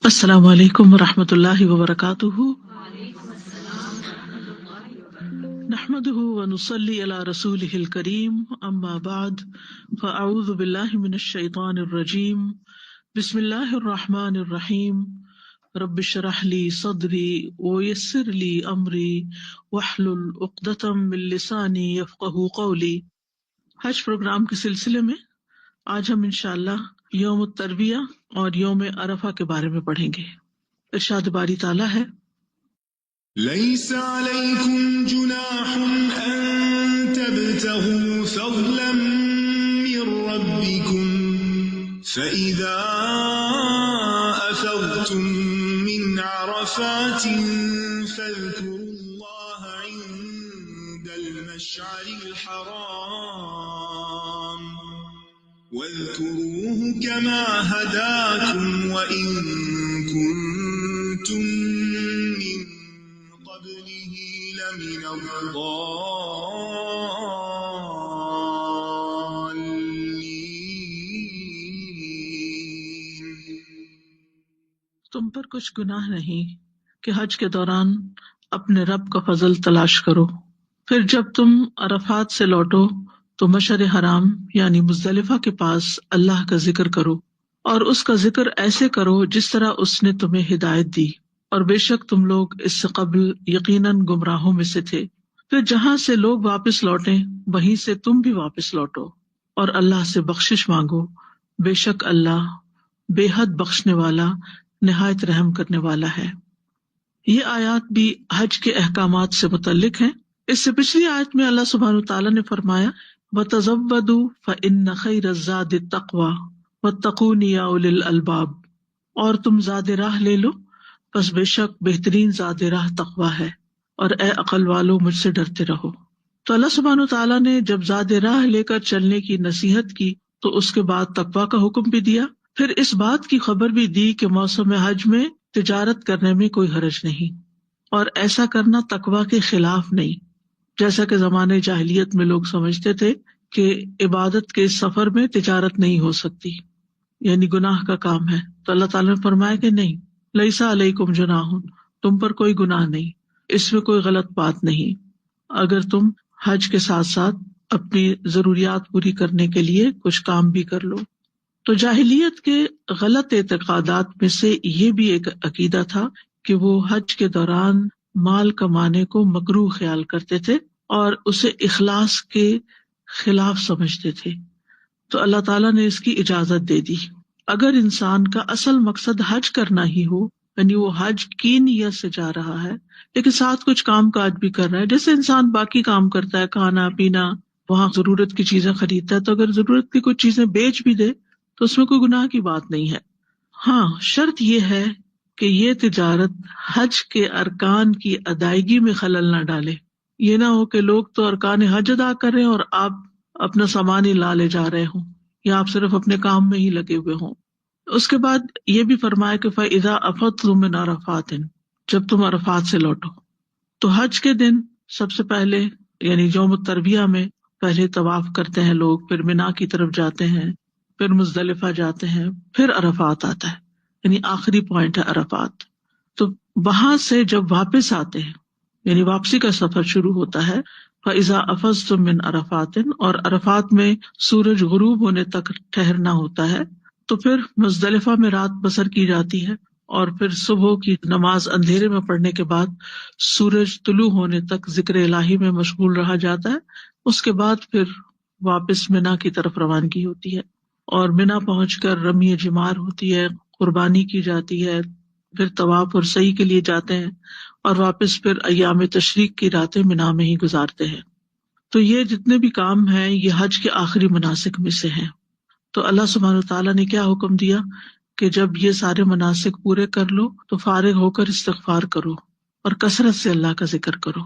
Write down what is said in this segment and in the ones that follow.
السلام علیکم ورحمۃ اللہ وبرکاتہ، نحمده ونصلي على رسوله الكريم، اما بعد فاعوذ باللہ من الشیطان الرجیم، بسم اللہ الرحمن الرحیم، رب اشرح لي صدری ويسر لي امری واحلل عقدۃ من لسانی یفقهوا قولی۔ حج پروگرام کے سلسلے میں آج ہم انشاءاللہ یوم الترویہ اور یوم عرفہ کے بارے میں پڑھیں گے۔ ارشاد باری تعالیٰ ہے، ليس عليكم جناح أن تبتغوا فضلا من ربكم فإذا أفضتم من عرفات فاذكروا الله عند المشعر الحرام واذكروه كما هداكم وإن كنتم من قبله لمن الضالين۔ تم پر کچھ گناہ نہیں کہ حج کے دوران اپنے رب کا فضل تلاش کرو، پھر جب تم عرفات سے لوٹو تو مشعر حرام یعنی مزدلفہ کے پاس اللہ کا ذکر کرو، اور اس کا ذکر ایسے کرو جس طرح اس نے تمہیں ہدایت دی، اور بے شک تم لوگ اس سے قبل یقیناً گمراہوں میں سے تھے۔ پھر جہاں سے لوگ واپس لوٹیں وہیں سے تم بھی واپس لوٹو، اور اللہ سے بخشش مانگو، بے شک اللہ بے حد بخشنے والا نہایت رحم کرنے والا ہے۔ یہ آیات بھی حج کے احکامات سے متعلق ہیں۔ اس سے پچھلی آیت میں اللہ سبحانہ وتعالیٰ نے فرمایا وَتَزَوَّدُوا فَإِنَّ خَيْرَ الزَّادِ التَّقْوَىٰ وَاتَّقُونِ يَا أُولِي الْأَلْبَابِ، اور تم زاد راہ لے لو، پس بے شک بہترین زاد راہ تقویٰ ہے، اور اے عقل والو مجھ سے ڈرتے رہو۔ تو اللہ سبحانہ وتعالیٰ نے جب زاد راہ لے کر چلنے کی نصیحت کی تو اس کے بعد تقویٰ کا حکم بھی دیا، پھر اس بات کی خبر بھی دی کہ موسم حج میں تجارت کرنے میں کوئی حرج نہیں، اور ایسا کرنا تقویٰ کے خلاف نہیں، جیسا کہ زمانے جاہلیت میں لوگ سمجھتے تھے کہ عبادت کے سفر میں تجارت نہیں ہو سکتی، یعنی گناہ کا کام ہے۔ تو اللہ تعالیٰ نے فرمایا کہ نہیں، لیسا علیکم جناح، تم پر کوئی گناہ نہیں، اس میں کوئی غلط بات نہیں اگر تم حج کے ساتھ ساتھ اپنی ضروریات پوری کرنے کے لیے کچھ کام بھی کر لو۔ تو جاہلیت کے غلط اعتقادات میں سے یہ بھی ایک عقیدہ تھا کہ وہ حج کے دوران مال کمانے کو مکروہ خیال کرتے تھے اور اسے اخلاص کے خلاف سمجھتے تھے۔ تو اللہ تعالیٰ نے اس کی اجازت دے دی۔ اگر انسان کا اصل مقصد حج کرنا ہی ہو، یعنی وہ حج کی نیت سے جا رہا ہے لیکن ساتھ کچھ کام کاج بھی کر رہا ہے، جیسے انسان باقی کام کرتا ہے، کھانا پینا، وہاں ضرورت کی چیزیں خریدتا ہے، تو اگر ضرورت کی کچھ چیزیں بیچ بھی دے تو اس میں کوئی گناہ کی بات نہیں ہے۔ ہاں، شرط یہ ہے کہ یہ تجارت حج کے ارکان کی ادائیگی میں خلل نہ ڈالے۔ یہ نہ ہو کہ لوگ تو ارکان حج ادا کر رہے ہیں اور آپ اپنا سامان ہی لا لے جا رہے ہوں، یا آپ صرف اپنے کام میں ہی لگے ہوئے ہوں۔ اس کے بعد یہ بھی فرمایا کہ فَإِذَا أَفَضْتُم مِّنْ عَرَفَاتٍ، جب تم عرفات سے لوٹو تو حج کے دن سب سے پہلے یعنی یوم الترویہ میں پہلے طواف کرتے ہیں لوگ، پھر مینا کی طرف جاتے ہیں، پھر مزدلفہ جاتے ہیں، پھر عرفات آتا ہے، یعنی آخری پوائنٹ ہے عرفات۔ تو وہاں سے جب واپس آتے ہیں یعنی واپسی کا سفر شروع ہوتا ہے، فَإِذَا أَفَضْتُم مِّنْ عَرَفَاتٍ، اور عرفات میں سورج غروب ہونے تک ٹھہرنا ہوتا ہے، تو پھر مزدلفہ میں رات بسر کی جاتی ہے، اور پھر صبح کی نماز اندھیرے میں پڑھنے کے بعد سورج طلوع ہونے تک ذکر الہی میں مشغول رہا جاتا ہے۔ اس کے بعد پھر واپس مینا کی طرف روانگی ہوتی ہے، اور مینا پہنچ کر رمی جمار ہوتی ہے، قربانی کی جاتی ہے، پھر طواف اور سعی کے لیے جاتے ہیں، اور واپس پھر ایام تشریق کی راتیں مینا میں ہی گزارتے ہیں۔ تو یہ جتنے بھی کام ہیں یہ حج کے آخری مناسک میں سے ہیں۔ تو اللہ سبحانہ وتعالیٰ نے کیا حکم دیا کہ جب یہ سارے مناسک پورے کر لو تو فارغ ہو کر استغفار کرو اور کثرت سے اللہ کا ذکر کرو۔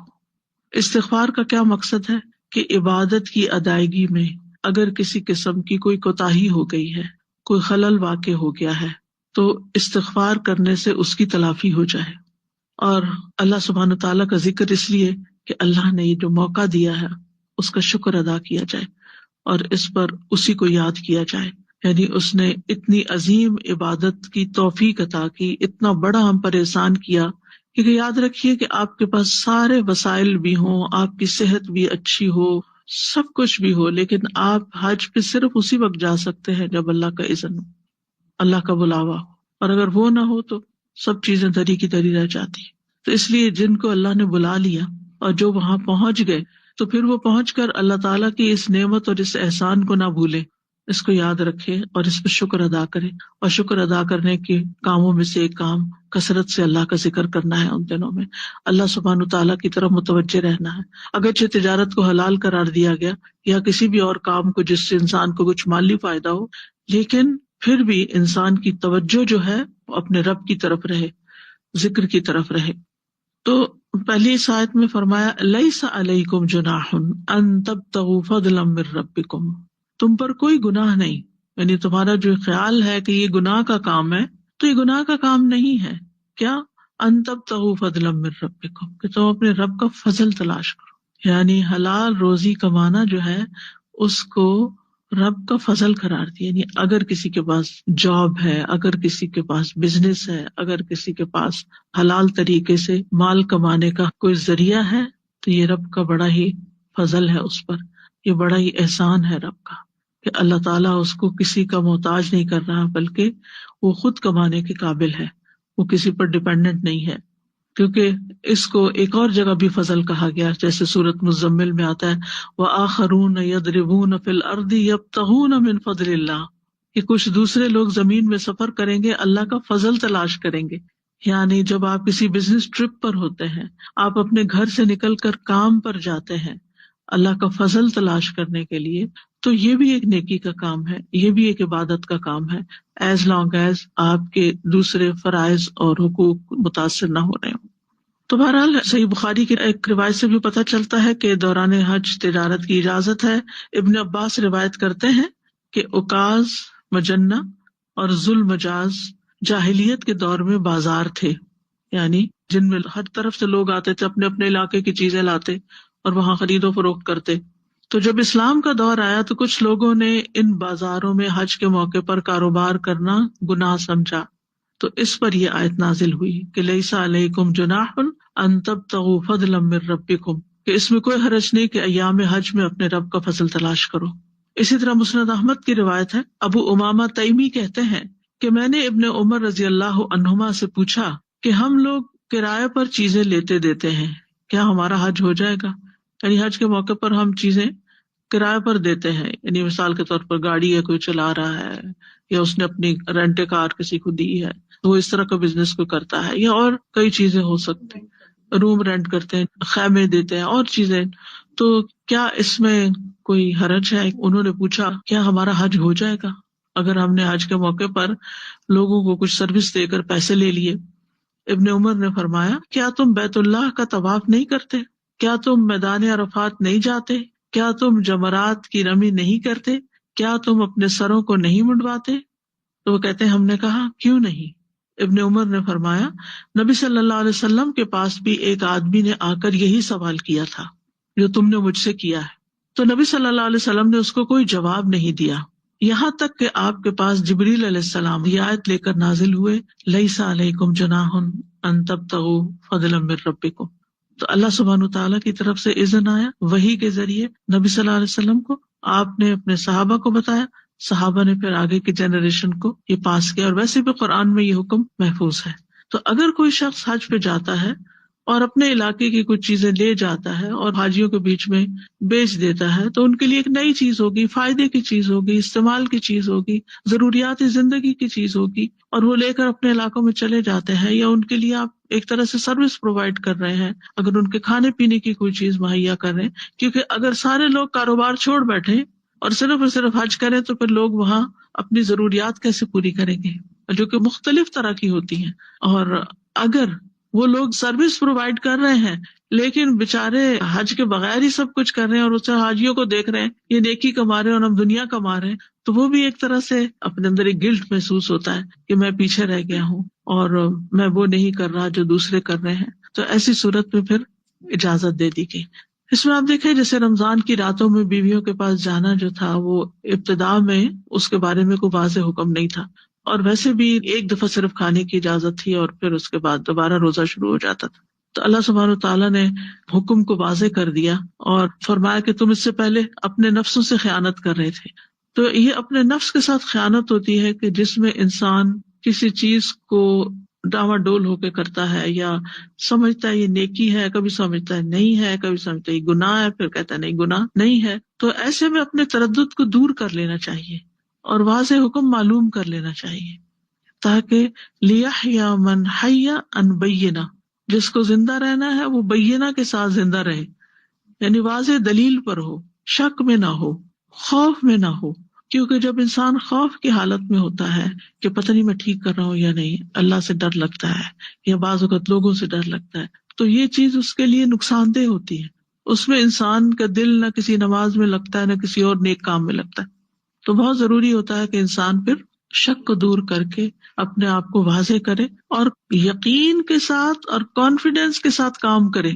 استغفار کا کیا مقصد ہے کہ عبادت کی ادائیگی میں اگر کسی قسم کی کوئی کوتاہی ہو گئی ہے، کوئی خلل واقع ہو گیا ہے، تو استغفار کرنے سے اس کی تلافی ہو جائے، اور اللہ سبحانہ تعالیٰ کا ذکر اس لیے کہ اللہ نے یہ جو موقع دیا ہے اس کا شکر ادا کیا جائے اور اس پر اسی کو یاد کیا جائے۔ یعنی اس نے اتنی عظیم عبادت کی توفیق عطا کی، اتنا بڑا ہم پر احسان کیا. کیونکہ یاد رکھیے کہ آپ کے پاس سارے وسائل بھی ہوں، آپ کی صحت بھی اچھی ہو، سب کچھ بھی ہو، لیکن آپ حج پہ صرف اسی وقت جا سکتے ہیں جب اللہ کا اذن ہو، اللہ کا بلاوا ہو، اور اگر وہ نہ ہو تو سب چیزیں دری کی دری رہ جاتی. تو اس لیے جن کو اللہ نے بلا لیا اور جو وہاں پہنچ گئے، تو پھر وہ پہنچ کر اللہ تعالیٰ کی اس نعمت اور اس احسان کو نہ بھولے، اس کو یاد رکھے اور اس پہ شکر ادا کرے. اور شکر ادا کرنے کے کاموں میں سے ایک کام کثرت سے اللہ کا ذکر کرنا ہے. ان دنوں میں اللہ سبحانہ تعالیٰ کی طرف متوجہ رہنا ہے. اگرچہ تجارت کو حلال قرار دیا گیا یا کسی بھی اور کام کو جس سے انسان کو کچھ مالی فائدہ ہو، لیکن پھر بھی انسان کی توجہ جو ہے وہ اپنے رب کی طرف رہے، ذکر کی طرف رہے. تو پہلی اس آیت میں فرمایا لیس علیکم جناح ان تبتغوا فضلا من ربکم، تم پر کوئی گناہ نہیں. یعنی تمہارا جو خیال ہے کہ یہ گناہ کا کام ہے، تو یہ گناہ کا کام نہیں ہے. کیا؟ ان تبتغوا فضلا من ربکم، کہ تم اپنے رب کا فضل تلاش کرو. یعنی حلال روزی کمانا جو ہے اس کو رب کا فضل قرار دیا. یعنی اگر کسی کے پاس جاب ہے، اگر کسی کے پاس بزنس ہے، اگر کسی کے پاس حلال طریقے سے مال کمانے کا کوئی ذریعہ ہے، تو یہ رب کا بڑا ہی فضل ہے اس پر، یہ بڑا ہی احسان ہے رب کا کہ اللہ تعالیٰ اس کو کسی کا محتاج نہیں کر رہا، بلکہ وہ خود کمانے کے قابل ہے، وہ کسی پر ڈیپینڈنٹ نہیں ہے. کیونکہ اس کو ایک اور جگہ بھی فضل کہا گیا، جیسے سورۃ مزمل میں آتا ہے وآخرون یضربون فی الارض یبتغون من فضل اللہ، کہ کچھ دوسرے لوگ زمین میں سفر کریں گے، اللہ کا فضل تلاش کریں گے. یعنی جب آپ کسی بزنس ٹرپ پر ہوتے ہیں، آپ اپنے گھر سے نکل کر کام پر جاتے ہیں اللہ کا فضل تلاش کرنے کے لیے، تو یہ بھی ایک نیکی کا کام ہے، یہ بھی ایک عبادت کا کام ہے، ایز لانگ ایز آپ کے دوسرے فرائض اور حقوق متاثر نہ ہو رہے ہوں. تو بہرحال صحیح بخاری کی ایک روایت سے بھی پتہ چلتا ہے کہ دوران حج تجارت کی اجازت ہے. ابن عباس روایت کرتے ہیں کہ عکاظ، مجنہ اور ذوالمجاز جاہلیت کے دور میں بازار تھے، یعنی جن میں ہر طرف سے لوگ آتے تھے، اپنے اپنے علاقے کی چیزیں لاتے اور وہاں خرید و فروخت کرتے. تو جب اسلام کا دور آیا تو کچھ لوگوں نے ان بازاروں میں حج کے موقع پر کاروبار کرنا گناہ سمجھا، تو اس پر یہ آیت نازل ہوئی کہ لیس علیکم جناح ان تبتغوا فضلا من ربکم، کہ اس میں کوئی حرج نہیں کہ ایام حج میں اپنے رب کا فضل تلاش کرو. اسی طرح مسند احمد کی روایت ہے، ابو امامہ تیمی کہتے ہیں کہ میں نے ابن عمر رضی اللہ عنہما سے پوچھا کہ ہم لوگ کرائے پر چیزیں لیتے دیتے ہیں، کیا ہمارا حج ہو جائے گا؟ یعنی حج کے موقع پر ہم چیزیں کرائے پر دیتے ہیں، یعنی مثال کے طور پر گاڑی ہے کوئی چلا رہا ہے، یا اس نے اپنی رینٹ کار کسی کو دی ہے، وہ اس طرح کا بزنس کو کرتا ہے، یا اور کئی چیزیں ہو سکتی، روم رینٹ کرتے ہیں، خیمے دیتے ہیں اور چیزیں. تو کیا اس میں کوئی حرج ہے؟ انہوں نے پوچھا کیا ہمارا حج ہو جائے گا اگر ہم نے حج کے موقع پر لوگوں کو کچھ سروس دے کر پیسے لے لیے؟ ابن عمر نے فرمایا کیا تم بیت اللہ کا طواف نہیں کرتے؟ کیا تم میدان عرفات نہیں جاتے؟ کیا تم جمرات کی رمی نہیں کرتے؟ کیا تم اپنے سروں کو نہیں منڈواتے؟ تو وہ کہتے ہیں ہم نے کہا کیوں نہیں؟ ابن عمر نے فرمایا نبی صلی اللہ علیہ وسلم کے پاس بھی ایک آدمی نے آ کر یہی سوال کیا تھا جو تم نے مجھ سے کیا ہے. تو نبی صلی اللہ علیہ وسلم نے اس کو کوئی جواب نہیں دیا، یہاں تک کہ آپ کے پاس جبریل علیہ السلام یہ آیت لے کر نازل ہوئے لیس علیکم جناح ان تبتغوا فضلا من ربکم. تو اللہ سبحانہ تعالیٰ کی طرف سے اذن آیا وحی کے ذریعے نبی صلی اللہ علیہ وسلم کو، آپ نے اپنے صحابہ کو بتایا، صحابہ نے پھر آگے کی جنریشن کو یہ پاس کیا. اور ویسے بھی قرآن میں یہ حکم محفوظ ہے. تو اگر کوئی شخص حج پہ جاتا ہے اور اپنے علاقے کی کچھ چیزیں لے جاتا ہے اور حاجیوں کے بیچ میں بیچ دیتا ہے، تو ان کے لیے ایک نئی چیز ہوگی، فائدے کی چیز ہوگی، استعمال کی چیز ہوگی، ضروریات زندگی کی چیز ہوگی، اور وہ لے کر اپنے علاقوں میں چلے جاتے ہیں، یا ان کے لیے آپ ایک طرح سے سروس پرووائڈ کر رہے ہیں اگر ان کے کھانے پینے کی کوئی چیز مہیا کر رہے ہیں. کیونکہ اگر سارے لوگ کاروبار چھوڑ بیٹھے اور صرف حج کریں تو پھر لوگ وہاں اپنی ضروریات کیسے پوری کریں گے، جو کہ مختلف طرح کی ہوتی ہیں. اور اگر وہ لوگ سروس پرووائڈ کر رہے ہیں لیکن بےچارے حج کے بغیر ہی سب کچھ کر رہے ہیں اور اسے حاجیوں کو دیکھ رہے ہیں یہ نیکی کما رہے ہیں اور ہم دنیا کما رہے ہیں، تو وہ بھی ایک طرح سے اپنے اندر ایک گلٹ محسوس ہوتا ہے کہ میں پیچھے رہ گیا ہوں اور میں وہ نہیں کر رہا جو دوسرے کر رہے ہیں. تو ایسی صورت میں پھر اجازت دے دی گئی. اس میں آپ دیکھیں جیسے رمضان کی راتوں میں بیویوں کے پاس جانا جو تھا وہ ابتدا میں اس کے بارے میں کوئی واضح حکم نہیں تھا، اور ویسے بھی ایک دفعہ صرف کھانے کی اجازت تھی اور پھر اس کے بعد دوبارہ روزہ شروع ہو جاتا تھا. تو اللہ سبحانہ وتعالیٰ نے حکم کو واضح کر دیا اور فرمایا کہ تم اس سے پہلے اپنے نفسوں سے خیانت کر رہے تھے. تو یہ اپنے نفس کے ساتھ خیانت ہوتی ہے کہ جس میں انسان کسی چیز کو ڈاواں ڈول ہو کے کرتا ہے، یا سمجھتا ہے یہ نیکی ہے، کبھی سمجھتا ہے نہیں ہے، کبھی سمجھتا ہے یہ گناہ ہے، پھر کہتا ہے نہیں گناہ نہیں ہے. تو ایسے میں اپنے تردد کو دور کر لینا چاہیے اور واضح حکم معلوم کر لینا چاہیے، تاکہ لیحیا من حی عن بینہ، جس کو زندہ رہنا ہے وہ بینہ کے ساتھ زندہ رہے، یعنی واضح دلیل پر ہو، شک میں نہ ہو، خوف میں نہ ہو. کیونکہ جب انسان خوف کی حالت میں ہوتا ہے کہ پتہ نہیں میں ٹھیک کر رہا ہوں یا نہیں، اللہ سے ڈر لگتا ہے یا بعض اوقات لوگوں سے ڈر لگتا ہے، تو یہ چیز اس کے لیے نقصان دہ ہوتی ہے. اس میں انسان کا دل نہ کسی نماز میں لگتا ہے نہ کسی اور نیک کام میں لگتا ہے. تو بہت ضروری ہوتا ہے کہ انسان پھر شک کو دور کر کے اپنے آپ کو واضح کرے اور یقین کے ساتھ اور کانفیڈینس کے ساتھ کام کرے.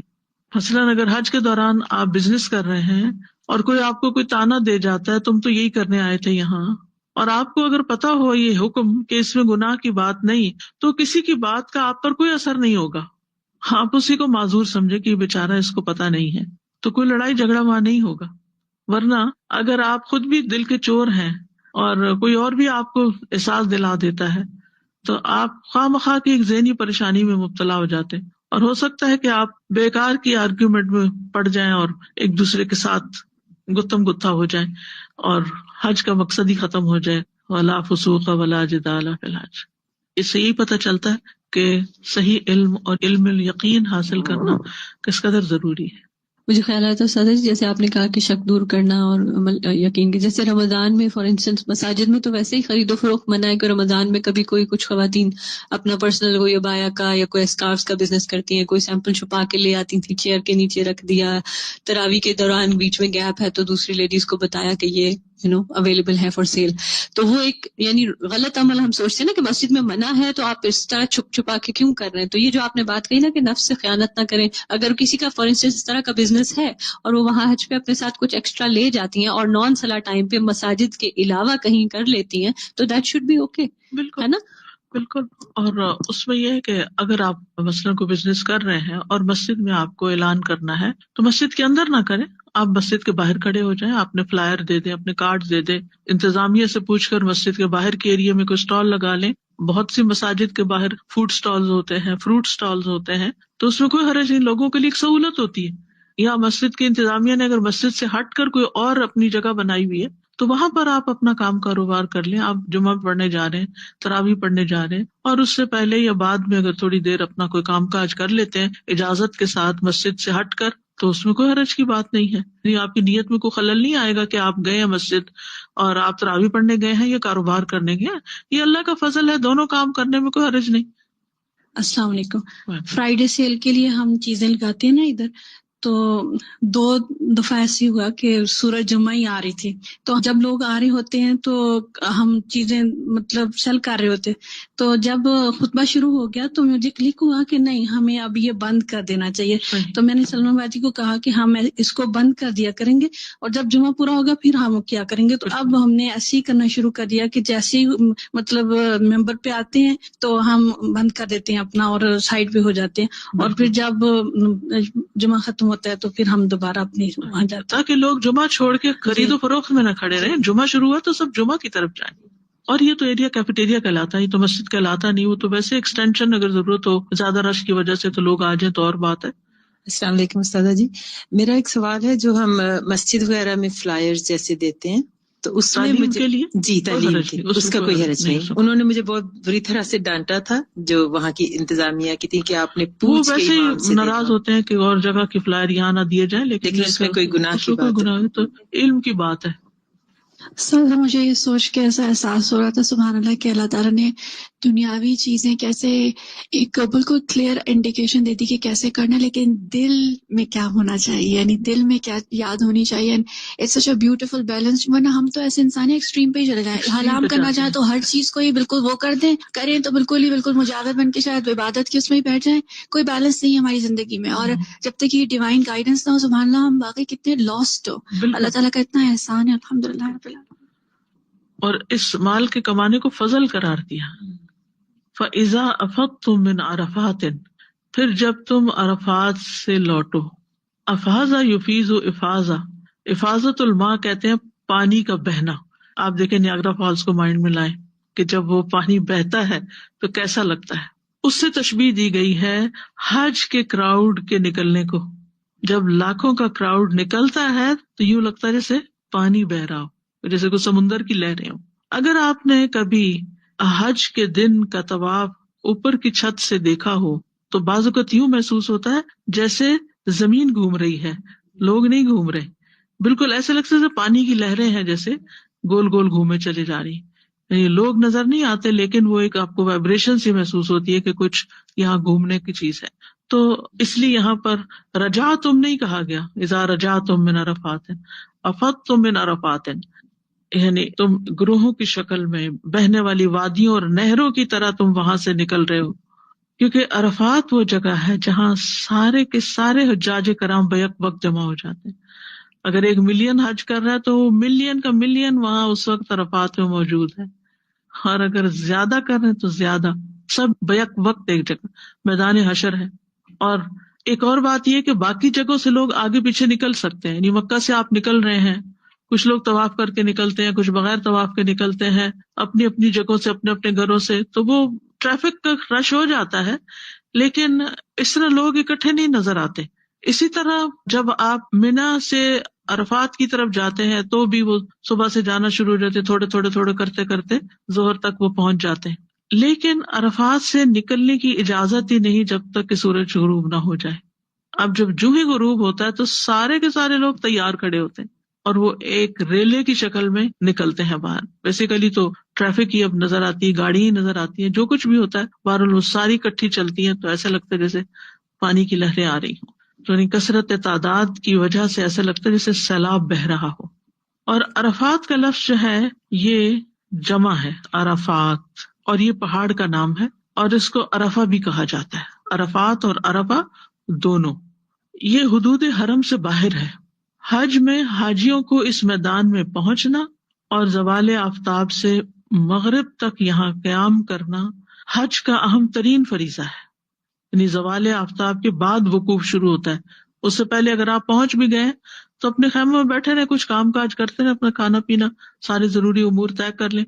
مثلاً اگر حج کے دوران آپ بزنس کر رہے ہیں اور کوئی آپ کو کوئی تانا دے جاتا ہے تم تو یہی کرنے آئے تھے یہاں، اور آپ کو اگر پتا ہو یہ حکم کہ اس میں گناہ کی بات نہیں، تو کسی کی بات کا آپ پر کوئی اثر نہیں ہوگا. آپ اسی کو معذور سمجھے کہ بیچارہ اس کو پتا نہیں ہے، تو کوئی لڑائی جھگڑا وہاں نہیں ہوگا. ورنہ اگر آپ خود بھی دل کے چور ہیں اور کوئی اور بھی آپ کو احساس دلا دیتا ہے تو آپ خواہ مخواہ کی ایک ذہنی پریشانی میں مبتلا ہو جاتے ہیں، اور ہو سکتا ہے کہ آپ بیکار کی آرگیومنٹ میں پڑ جائیں اور ایک دوسرے کے ساتھ گتم گتھا ہو جائیں اور حج کا مقصد ہی ختم ہو جائے. ولا فسوق ولا جدال فی الحج. اس سے یہی پتہ چلتا ہے کہ صحیح علم اور علم الیقین حاصل کرنا کس قدر ضروری ہے. مجھے خیال آتا ہے سادہ جی، جیسے آپ نے کہا کہ شک دور کرنا اور عمل یقین کے، جیسے رمضان میں فار انسٹنس مساجد میں تو ویسے ہی خرید و فروخت منع ہے کہ رمضان میں کبھی کوئی کچھ خواتین اپنا پرسنل کوئی عبایا کا یا کوئی اسکارف کا بزنس کرتی ہیں، کوئی سیمپل چھپا کے لے آتی تھی، چیئر کے نیچے رکھ دیا، تراویح کے دوران بیچ میں گیپ ہے تو دوسری لیڈیز کو بتایا کہ یہ اویلیبل ہے فار سیل. تو وہ ایک یعنی غلط عمل ہم سوچتے ہیں نا کہ مسجد میں منع ہے تو آپ اس طرح چھپ چھپا کے کیوں کر رہے ہیں. تو یہ جو آپ نے بات کہی نا کہ نفس سے خیانت نہ کریں، اگر کسی کا فار انسٹنس اس طرح کا بزنس ہے اور وہ وہاں حج پہ اپنے ساتھ کچھ ایکسٹرا لے جاتی ہیں اور نان صلاح ٹائم پہ مساجد کے علاوہ کہیں کر لیتی ہیں تو دیٹ شوڈ بی اوکے. بالکل ہے نا؟ بالکل. اور اس میں یہ ہے کہ اگر آپ مثلاً کوئی بزنس کر رہے ہیں اور مسجد میں آپ کو اعلان کرنا ہے تو مسجد کے اندر نہ کریں، آپ مسجد کے باہر کھڑے ہو جائیں، اپنے فلائر دے دیں، اپنے کارڈ دے دیں، انتظامیہ سے پوچھ کر مسجد کے باہر کے ایریا میں کوئی اسٹال لگا لیں. بہت سی مساجد کے باہر فوڈ اسٹالز ہوتے ہیں، فروٹ اسٹالز ہوتے ہیں، تو اس میں کوئی حرج نہیں، لوگوں کے لیے ایک سہولت ہوتی ہے. یا مسجد کی انتظامیہ نے اگر مسجد سے ہٹ کر کوئی اور اپنی جگہ بنائی ہوئی ہے تو وہاں پر آپ اپنا کام کاروبار کر لیں. آپ جمعہ پڑھنے جا رہے ہیں، تراویح پڑھنے جا رہے ہیں، اور اس سے پہلے یا بعد میں اگر تھوڑی دیر اپنا کوئی کام کاج کر لیتے ہیں اجازت کے ساتھ مسجد سے ہٹ کر، تو اس میں کوئی حرج کی بات نہیں ہے. یعنی آپ کی نیت میں کوئی خلل نہیں آئے گا کہ آپ گئے ہیں مسجد اور آپ تراویح پڑھنے گئے ہیں یا کاروبار کرنے گئے ہیں. یہ اللہ کا فضل ہے، دونوں کام کرنے میں کوئی حرج نہیں. السلام علیکم. فرائیڈے سیل کے لیے ہم چیزیں لگاتے ہیں نا ادھر، تو 2 دفعہ ایسی ہوا کہ سورج جمعہ ہی آ رہی تھی، تو جب لوگ آ رہے ہوتے ہیں تو ہم چیزیں مطلب سیل کر رہے ہوتے، تو جب خطبہ شروع ہو گیا تو مجھے کلک ہوا کہ نہیں ہمیں اب یہ بند کر دینا چاہیے. تو میں نے سلمان باجی کو کہا کہ ہم اس کو بند کر دیا کریں گے اور جب جمعہ پورا ہوگا پھر ہم کیا کریں گے. تو اب ہم نے ایسے ہی کرنا شروع کر دیا کہ جیسے ہی مطلب ممبر پہ آتے ہیں تو ہم بند کر دیتے ہیں اپنا اور سائڈ پہ ہو جاتے ہیں، اور پھر جب جمعہ ختم ہوتا ہے تو پھر ہم دوبارہ اپنی وہاں جاتے ہیں، تاکہ لوگ جمعہ چھوڑ کے خرید و فروخت میں نہ کھڑے رہیں. جمعہ شروع ہوا تو سب جمعہ کی طرف جائیں. اور یہ تو ایریا کیفیٹیریا کہلاتا ہے، یہ تو مسجد کہلاتا نہیں. وہ تو ویسے ایکسٹینشن اگر ضرورت ہو زیادہ رش کی وجہ سے تو لوگ آ جائیں تو اور بات ہے. السلام علیکم استاذہ جی، میرا ایک سوال ہے، جو ہم مسجد وغیرہ میں فلائرز جیسے دیتے ہیں تو اس میں تعلیم مجھے کے لیے جی تعلیم کے اس کا کوئی حرج نہیں. انہوں نے مجھے بہت بری طرح سے ڈانٹا تھا جو وہاں کی انتظامیہ کی تھی کہ آپ نے وہ پوچھ کے ویسے امام سے ہی ناراض ہوتے ہیں کہ اور جگہ کی فلائر یہاں نہ دیے جائیں، لیکن اس میں کوئی گناہ کی بات گناہ تو علم کی بات ہے. سر مجھے یہ سوچ کے ایسا احساس ہو رہا تھا سبحان اللہ کہ اللہ تعالیٰ نے دنیاوی چیزیں کیسے ایک بالکل کلیئر انڈیکیشن دیتی کہ کیسے کرنا، لیکن دل میں کیا ہونا چاہیے، یعنی دل میں کیا یاد ہونی چاہیے. It's such a beautiful balance. ورنہ ہم تو ایسے انسانی ایکسٹریم پہ ہی چلے جائیں، حرام کرنا چاہیں تو ہر چیز کو ہی بالکل وہ کر دیں، کریں تو بالکل ہی بالکل مجاور بن کے شاید عبادت کی اس میں ہی بیٹھ جائیں. کوئی بیلنس نہیں ہے ہماری زندگی میں. اور جب تک یہ ڈیوائن گائیڈنس نہ ہو، سبحان اللہ، ہم باقی کتنے لاسٹ ہو. اللہ تعالیٰ کا اتنا احسان ہے، الحمدللہ رب العالمین. اور اس مال کے کمانے کو فضل قرار دیا. فَإِذَا أَفَضْتُم مِّنْ عَرَفَاتٍ، پھر جب تم عرفات سے لوٹو. افاظہ یفیظ افاظہ، افاظت الماء کہتے ہیں پانی کا بہنا. آپ دیکھیں نیاگرا فالس کو مائنڈ میں لائیں کہ جب وہ پانی بہتا ہے تو کیسا لگتا ہے. اس سے تشبیہ دی گئی ہے حج کے کراؤڈ کے نکلنے کو. جب لاکھوں کا کراؤڈ نکلتا ہے تو یوں لگتا ہے جیسے پانی بہ رہا ہو، جیسے کوئی سمندر کی لہریں ہوں. اگر آپ نے کبھی حج کے دن کا طواف اوپر کی چھت سے دیکھا ہو تو بعض اوقات یوں محسوس ہوتا ہے جیسے زمین گھوم رہی ہے، لوگ نہیں گھوم رہے. بالکل ایسے لگتا ہے جیسے پانی کی لہریں ہیں، جیسے گول گول گھومے چلی جا رہی. یعنی لوگ نظر نہیں آتے، لیکن وہ ایک آپ کو وائبریشن سی محسوس ہوتی ہے کہ کچھ یہاں گھومنے کی چیز ہے. تو اس لیے یہاں پر رجا تم نہیں کہا گیا، اذا رجا تم من عرفات افضتم من عرفات، یعنی تم گروہوں کی شکل میں بہنے والی وادیوں اور نہروں کی طرح تم وہاں سے نکل رہے ہو. کیونکہ عرفات وہ جگہ ہے جہاں سارے کے سارے حجاج کرام بیک وقت جمع ہو جاتے ہیں. اگر 1 ملین حج کر رہا ہے تو وہ ملین کا ملین وہاں اس وقت عرفات میں موجود ہے. اور اگر زیادہ کر رہے ہیں تو زیادہ، سب بیک وقت ایک جگہ میدان حشر ہے. اور ایک اور بات یہ کہ باقی جگہوں سے لوگ آگے پیچھے نکل سکتے ہیں. یعنی مکہ سے آپ نکل رہے ہیں، کچھ لوگ طواف کر کے نکلتے ہیں، کچھ بغیر طواف کے نکلتے ہیں، اپنی اپنی جگہوں سے، اپنے اپنے گھروں سے. تو وہ ٹریفک کا رش ہو جاتا ہے، لیکن اس طرح لوگ اکٹھے نہیں نظر آتے. اسی طرح جب آپ منی سے عرفات کی طرف جاتے ہیں تو بھی وہ صبح سے جانا شروع ہو جاتے، تھوڑے تھوڑے تھوڑے کرتے کرتے ظہر تک وہ پہنچ جاتے ہیں. لیکن عرفات سے نکلنے کی اجازت ہی نہیں جب تک کہ سورج غروب نہ ہو جائے. اب جب جو ہی غروب ہوتا ہے تو سارے کے سارے لوگ تیار کھڑے ہوتے ہیں اور وہ ایک ریلے کی شکل میں نکلتے ہیں باہر. بیسیکلی تو ٹریفک ہی اب نظر آتی ہے، گاڑی ہی نظر آتی ہے، جو کچھ بھی ہوتا ہے بہرحال وہ ساری کٹھی چلتی ہیں. تو ایسا لگتا ہے جیسے پانی کی لہریں آ رہی ہوں. یعنی کثرت تعداد کی وجہ سے ایسا لگتا ہے جیسے سیلاب بہہ رہا ہو. اور عرفات کا لفظ جو ہے یہ جمع ہے، عرفات، اور یہ پہاڑ کا نام ہے اور اس کو عرفہ بھی کہا جاتا ہے. عرفات اور عرفہ دونوں یہ حدود حرم سے باہر ہے. حج میں حاجیوں کو اس میدان میں پہنچنا اور زوال آفتاب سے مغرب تک یہاں قیام کرنا حج کا اہم ترین فریضہ ہے. یعنی زوال آفتاب کے بعد وقوف شروع ہوتا ہے. اس سے پہلے اگر آپ پہنچ بھی گئے تو اپنے خیمے میں بیٹھے رہے، کچھ کام کاج کرتے رہے، اپنا کھانا پینا سارے ضروری امور طے کر لیں،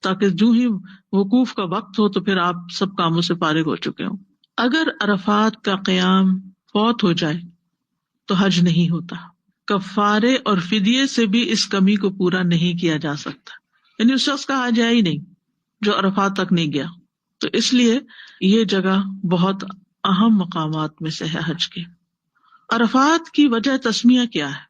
تاکہ جو ہی وقوف کا وقت ہو تو پھر آپ سب کاموں سے فارغ ہو چکے ہوں. اگر عرفات کا قیام فوت ہو جائے تو حج نہیں ہوتا. کفارے اور فدیے سے بھی اس کمی کو پورا نہیں کیا جا سکتا. یعنی اس شخص کا حج ہے ہی نہیں جو عرفات تک نہیں گیا. تو اس لیے یہ جگہ بہت اہم مقامات میں سے ہے حج کے. عرفات کی وجہ تسمیہ کیا ہے؟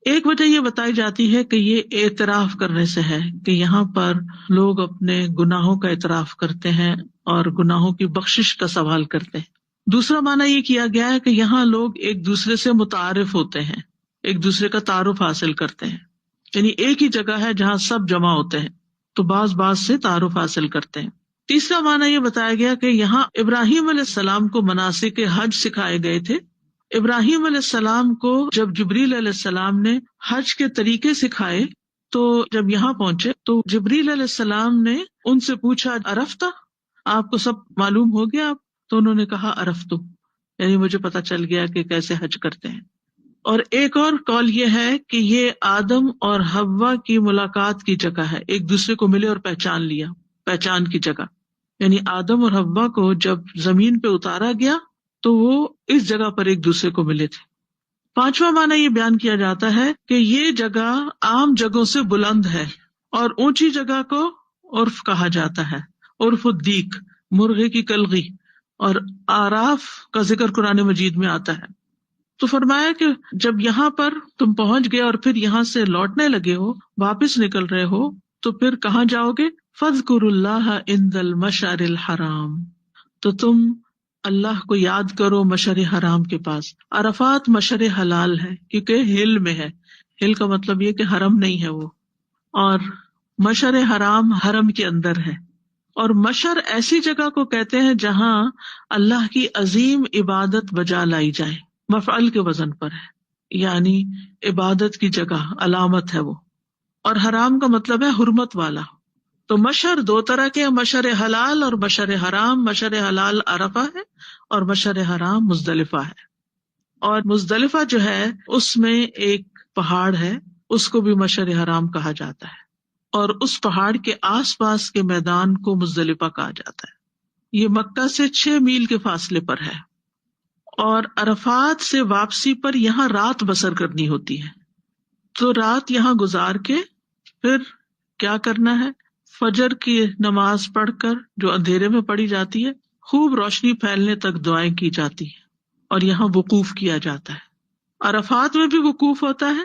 ایک وجہ یہ بتائی جاتی ہے کہ یہ اعتراف کرنے سے ہے کہ یہاں پر لوگ اپنے گناہوں کا اعتراف کرتے ہیں اور گناہوں کی بخشش کا سوال کرتے ہیں. دوسرا معنی یہ کیا گیا ہے کہ یہاں لوگ ایک دوسرے سے متعارف ہوتے ہیں، ایک دوسرے کا تعارف حاصل کرتے ہیں. یعنی ایک ہی جگہ ہے جہاں سب جمع ہوتے ہیں تو بعض سے تعارف حاصل کرتے ہیں. تیسرا معنی یہ بتایا گیا کہ یہاں ابراہیم علیہ السلام کو مناسک حج سکھائے گئے تھے. ابراہیم علیہ السلام کو جب جبریل علیہ السلام نے حج کے طریقے سکھائے تو جب یہاں پہنچے تو جبریل علیہ السلام نے ان سے پوچھا، عرفتہ، آپ کو سب معلوم ہو گیا؟ تو انہوں نے کہا عرفتو، یعنی مجھے پتا چل گیا کہ کیسے حج کرتے ہیں. اور ایک اور قول یہ ہے کہ یہ آدم اور حوا کی ملاقات کی جگہ ہے، ایک دوسرے کو ملے اور پہچان لیا، پہچان کی جگہ. یعنی آدم اور حوا کو جب زمین پہ اتارا گیا تو وہ اس جگہ پر ایک دوسرے کو ملے تھے. پانچواں معنی یہ بیان کیا جاتا ہے کہ یہ جگہ عام جگہوں سے بلند ہے اور اونچی جگہ کو عرف کہا جاتا ہے. عرف الدیک، مرغے کی کلغی، اور آراف کا ذکر قرآن مجید میں آتا ہے. تو فرمایا کہ جب یہاں پر تم پہنچ گئے اور پھر یہاں سے لوٹنے لگے ہو، واپس نکل رہے ہو، تو پھر کہاں جاؤ گے؟ فاذکروا اللہ عند المشعر الحرام، تو تم اللہ کو یاد کرو مشعر حرام کے پاس. عرفات مشعر حلال ہے کیونکہ ہل میں ہے. ہل کا مطلب یہ کہ حرم نہیں ہے وہ، اور مشعر حرام حرم کے اندر ہے. اور مشعر ایسی جگہ کو کہتے ہیں جہاں اللہ کی عظیم عبادت بجا لائی جائے، مفعل کے وزن پر ہے، یعنی عبادت کی جگہ، علامت ہے وہ. اور حرام کا مطلب ہے حرمت والا. تو مشعر دو طرح کے، مشعر حلال اور مشعر حرام. مشعر حلال عرفہ ہے اور مشعر حرام مزدلفہ ہے. اور مزدلفہ جو ہے اس میں ایک پہاڑ ہے، اس کو بھی مشعر حرام کہا جاتا ہے، اور اس پہاڑ کے آس پاس کے میدان کو مزدلفہ کہا جاتا ہے. یہ مکہ سے 6 میل کے فاصلے پر ہے. اور عرفات سے واپسی پر یہاں رات بسر کرنی ہوتی ہے. تو رات یہاں گزار کے پھر کیا کرنا ہے؟ فجر کی نماز پڑھ کر، جو اندھیرے میں پڑھی جاتی ہے، خوب روشنی پھیلنے تک دعائیں کی جاتی ہیں، اور یہاں وقوف کیا جاتا ہے. عرفات میں بھی وقوف ہوتا ہے،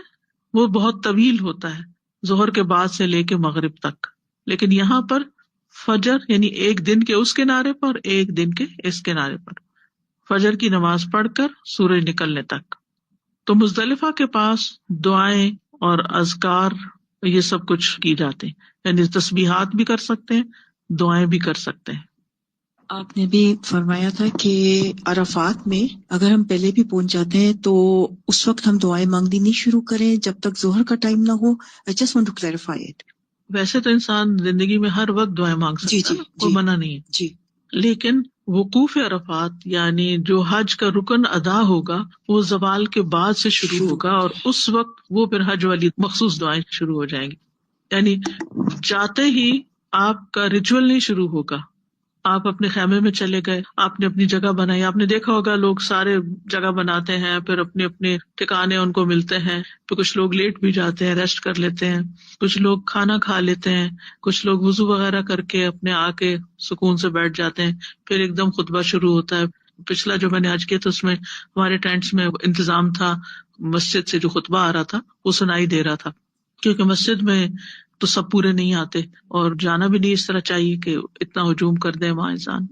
وہ بہت طویل ہوتا ہے، ظہر کے بعد سے لے کے مغرب تک. لیکن یہاں پر فجر یعنی ایک دن کے اس کنارے پر اور ایک دن کے اس کنارے پر، فجر کی نماز پڑھ کر سورج نکلنے تک. تو مزدلفہ کے پاس دعائیں اور اذکار یہ سب کچھ کی جاتے ہیں، یعنی تسبیحات بھی کر سکتے ہیں، دعائیں بھی کر سکتے ہیں. آپ نے بھی فرمایا تھا کہ عرفات میں اگر ہم پہلے بھی پہنچ جاتے ہیں تو اس وقت ہم دعائیں مانگنی نہیں شروع کریں جب تک ظہر کا ٹائم نہ ہو. I just want to clarify it. ویسے تو انسان زندگی میں ہر وقت دعائیں مانگ سکتا ہے، کوئی منع نہیں ہے. جی. لیکن وقوف عرفات یعنی جو حج کا رکن ادا ہوگا وہ زوال کے بعد سے شروع ہوگا، اور اس وقت وہ پھر حج والی مخصوص دعائیں شروع ہو جائیں گی. یعنی جاتے ہی آپ کا ریچول نہیں شروع ہوگا. آپ اپنے خیمے میں چلے گئے، آپ نے اپنی جگہ بنائی. آپ نے دیکھا ہوگا لوگ سارے جگہ بناتے ہیں، پھر اپنے اپنے ٹھکانے ان کو ملتے ہیں، پھر کچھ لوگ لیٹ بھی جاتے ہیں، ریسٹ کر لیتے ہیں، کچھ لوگ کھانا کھا لیتے ہیں، کچھ لوگ وضو وغیرہ کر کے اپنے آ کے سکون سے بیٹھ جاتے ہیں. پھر ایک دم خطبہ شروع ہوتا ہے. پچھلا جو میں نے آج کیا تو اس میں ہمارے ٹینٹس میں انتظام تھا، مسجد سے جو خطبہ آ رہا تھا وہ سنائی دے رہا تھا، کیونکہ مسجد میں تو سب پورے نہیں آتے، اور جانا بھی نہیں اس طرح چاہیے کہ اتنا ہجوم کر دیں وہاں انسان.